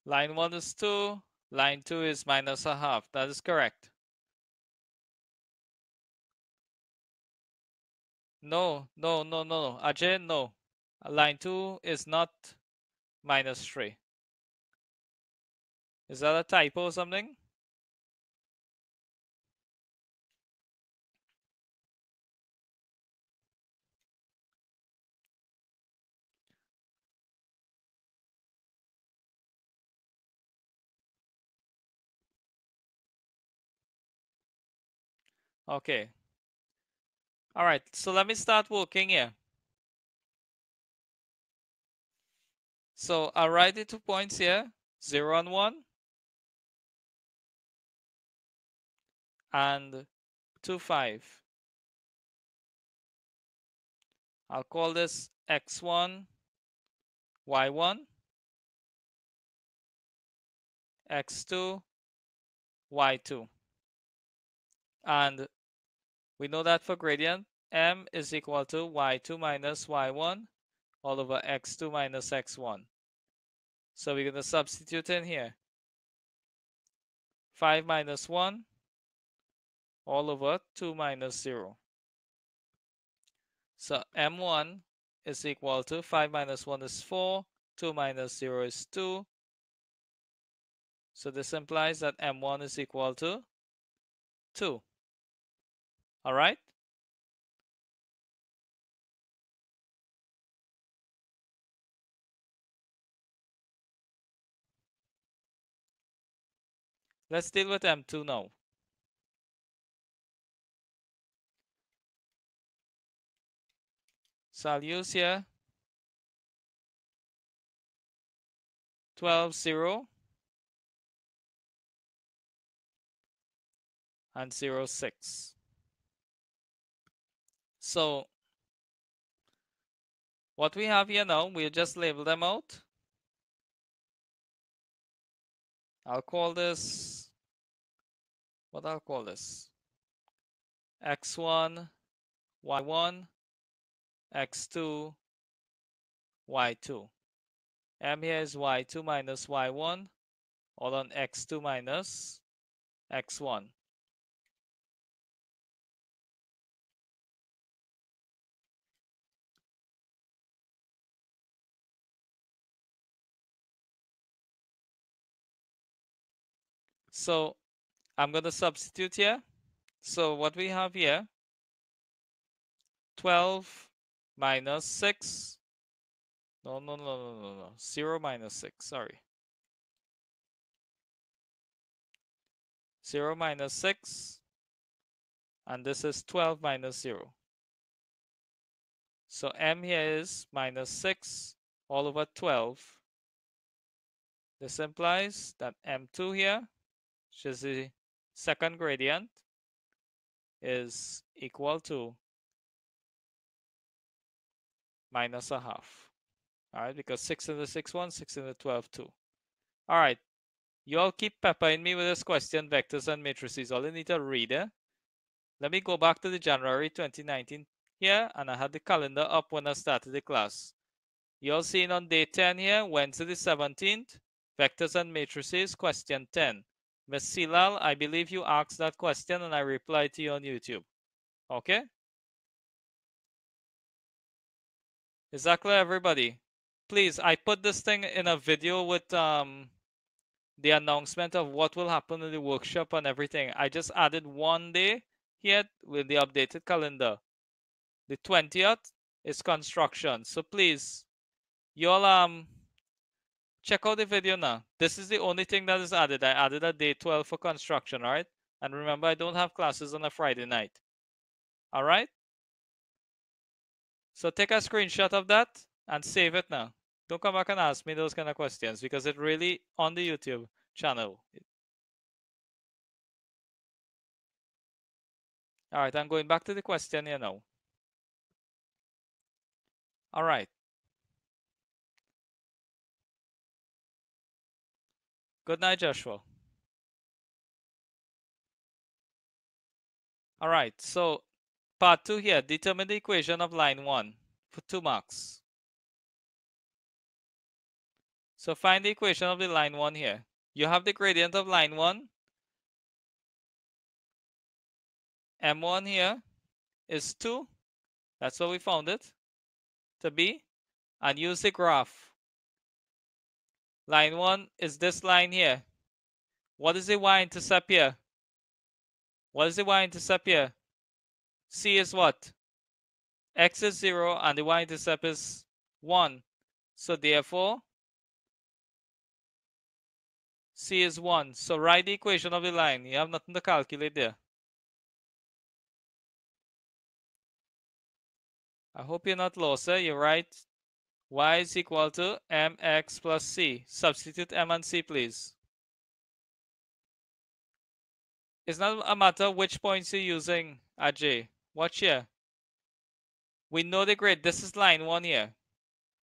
Line 1 is 2. Line 2 is minus a half. That is correct. No. Ajay, no. Line 2 is not minus 3. Is that a typo or something? Okay. Alright, so let me start working here. So I'll write the 2 points here, 0 and 1, and 2, 5. I'll call this x1, y1, x2, y2. And we know that for gradient, m is equal to y2 minus y1 all over x2 minus x1. So we're going to substitute in here. 5 minus 1 all over 2 minus 0. So m1 is equal to 5 minus 1 is 4, 2 minus 0 is 2. So this implies that m1 is equal to 2. All right? Let's deal with m2 now. So I'll use here 12, 0, and 0, 6. So what we have here now, we'll just label them out. I'll call this, what I'll call this? X1, Y1, X2, Y2. M here is Y2 minus Y1, all on X2 minus X1. So I'm going to substitute here. So what we have here, 12 minus 6. No. 0 minus 6, sorry. 0 minus 6. And this is 12 minus 0. So M here is minus 6 all over 12. This implies that M2 here, which is the second gradient, is equal to minus a half. All right, because 6 in the 6, 1, 6 in the 12, 2. All right, you all keep peppering me with this question, vectors and matrices. All you need to read it. Let me go back to the January 2019 here, and I had the calendar up when I started the class. You all seen on day 10 here, Wednesday the 17th, vectors and matrices, question 10. Ms. Silal, I believe you asked that question and I replied to you on YouTube. Okay? Is that clear, everybody? Please, I put this thing in a video with the announcement of what will happen in the workshop and everything. I just added one day here with the updated calendar. The 20th is construction. So please, you all check out the video now. This is the only thing that is added. I added a day 12 for construction, all right? And remember, I don't have classes on a Friday night. All right? So take a screenshot of that and save it now. Don't come back and ask me those kind of questions because it really on the YouTube channel. All right, I'm going back to the question here now. All right. Good night, Joshua. All right, so part 2 here, determine the equation of line 1 for 2 marks. So find the equation of the line 1 here. You have the gradient of line 1. M1 here is 2. That's what we found it to be. And use the graph. Line 1 is this line here. What is the y-intercept here? What is the y-intercept here? C is what? X is 0 and the y-intercept is 1. So therefore, C is 1. So write the equation of the line. You have nothing to calculate there. I hope you're not lost. You write y is equal to mx plus c. Substitute m and c, please. It's not a matter of which points you're using, Ajay. Watch here. We know the grade. This is line 1 here.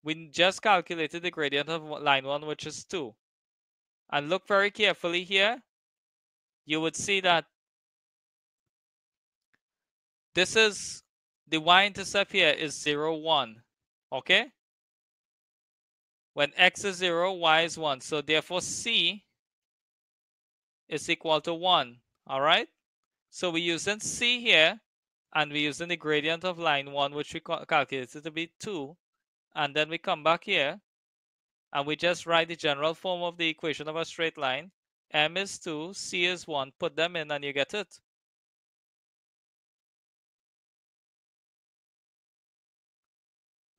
We just calculated the gradient of line 1, which is 2. And look very carefully here. You would see that this is the y-intercept here is 0, 1. Okay? When x is 0, y is 1. So therefore C is equal to 1. Alright? So we're using C here, and we're using the gradient of line 1, which we calculated to be 2. And then we come back here, and we just write the general form of the equation of a straight line. M is 2, C is 1. Put them in and you get it.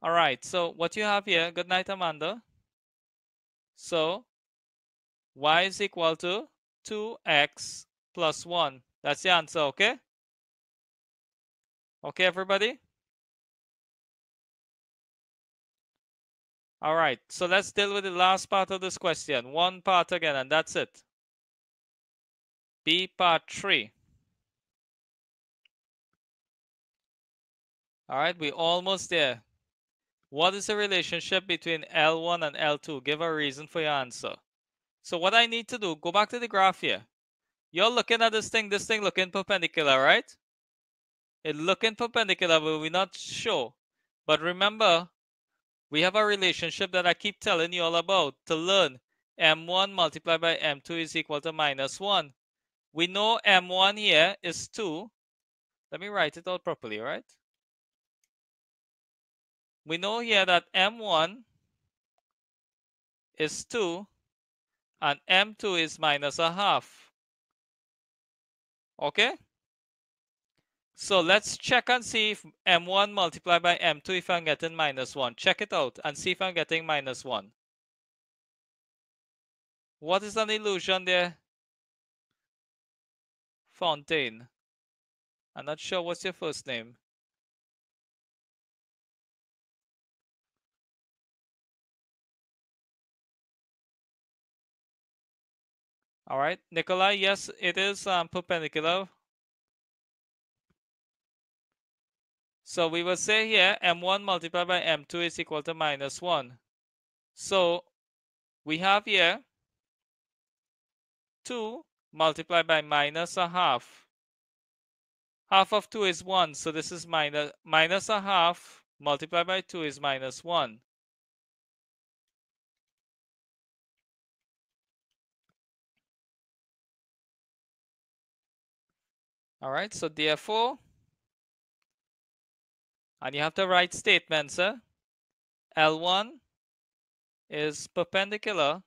Alright, so what you have here, good night, Amanda. So y is equal to 2x plus 1. That's the answer, okay? Okay, everybody? All right, so let's deal with the last part of this question. One part again, and that's it. B part 3. All right, we're almost there. What is the relationship between L1 and L2? Give a reason for your answer. So what I need to do, go back to the graph here. You're looking at this thing looking perpendicular, right? It looking perpendicular, but we're not sure. But remember, we have a relationship that I keep telling you all about to learn. M1 multiplied by M2 is equal to -1. We know M1 here is 2. Let me write it out properly, right? We know here that M1 is 2 and M2 is -0.5. Okay? So let's check and see if M1 multiplied by M2 if I'm getting -1. Check it out and see if I'm getting -1. What is an illusion there? Fontaine. I'm not sure what's your first name. All right, Nikolai, yes, it is perpendicular. So we will say here M1 multiplied by M2 is equal to -1. So we have here 2 multiplied by -0.5. Half of 2 is 1, so this is -0.5 multiplied by 2 is -1. All right, so therefore, and you have to write statements, L1 is perpendicular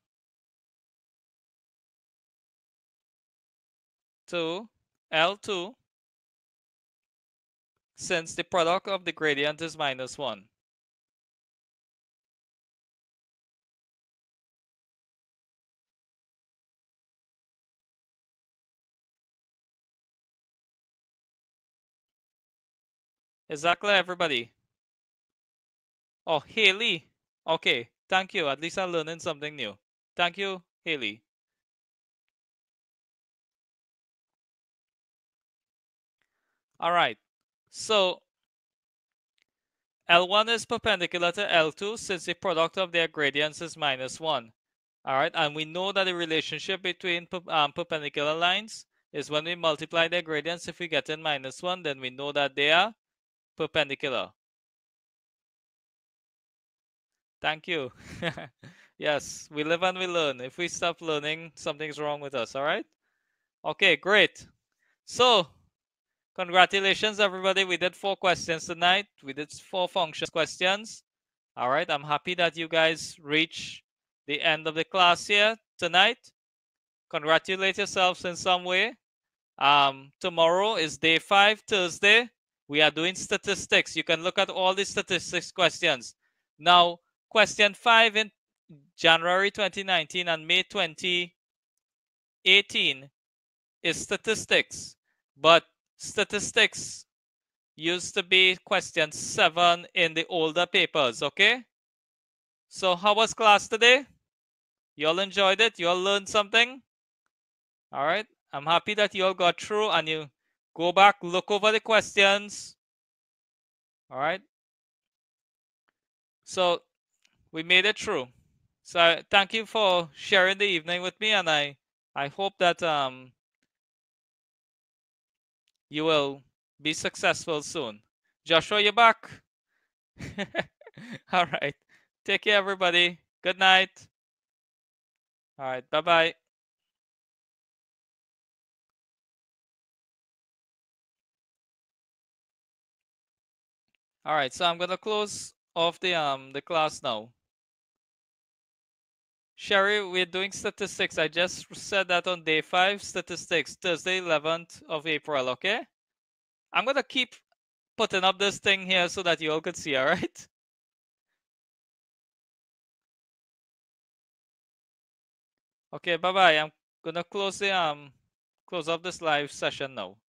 to L2 since the product of the gradient is -1. Is that clear, everybody? Oh, Haley. Okay, thank you. At least I'm learning something new. Thank you, Haley. All right, so L1 is perpendicular to L2 since the product of their gradients is -1. All right, and we know that the relationship between perpendicular lines is when we multiply their gradients. If we get in -1, then we know that they are perpendicular. Thank you. Yes, we live and we learn. If we stop learning, something's wrong with us, all right? Okay, great. So, congratulations, everybody. We did 4 questions tonight. We did 4 functions questions. All right, I'm happy that you guys reached the end of the class here tonight. Congratulate yourselves in some way. Tomorrow is day 5, Thursday. We are doing statistics. You can look at all the statistics questions. Now, question 5 in January 2019 and May 2018 is statistics. But statistics used to be question 7 in the older papers, okay? So how was class today? You all enjoyed it? You all learned something? All right. I'm happy that you all got through and you go back, look over the questions. All right. So we made it through. So thank you for sharing the evening with me, and I hope that you will be successful soon. Joshua, you're back. All right. Take care, everybody. Good night. All right. Bye-bye. All right. So I'm gonna close off the class now. Sherry, we're doing statistics. I just said that on day 5, statistics, Thursday, 11th of April, okay? I'm gonna keep putting up this thing here so that you all could see, all right? Okay, bye-bye. I'm gonna close the close off this live session now.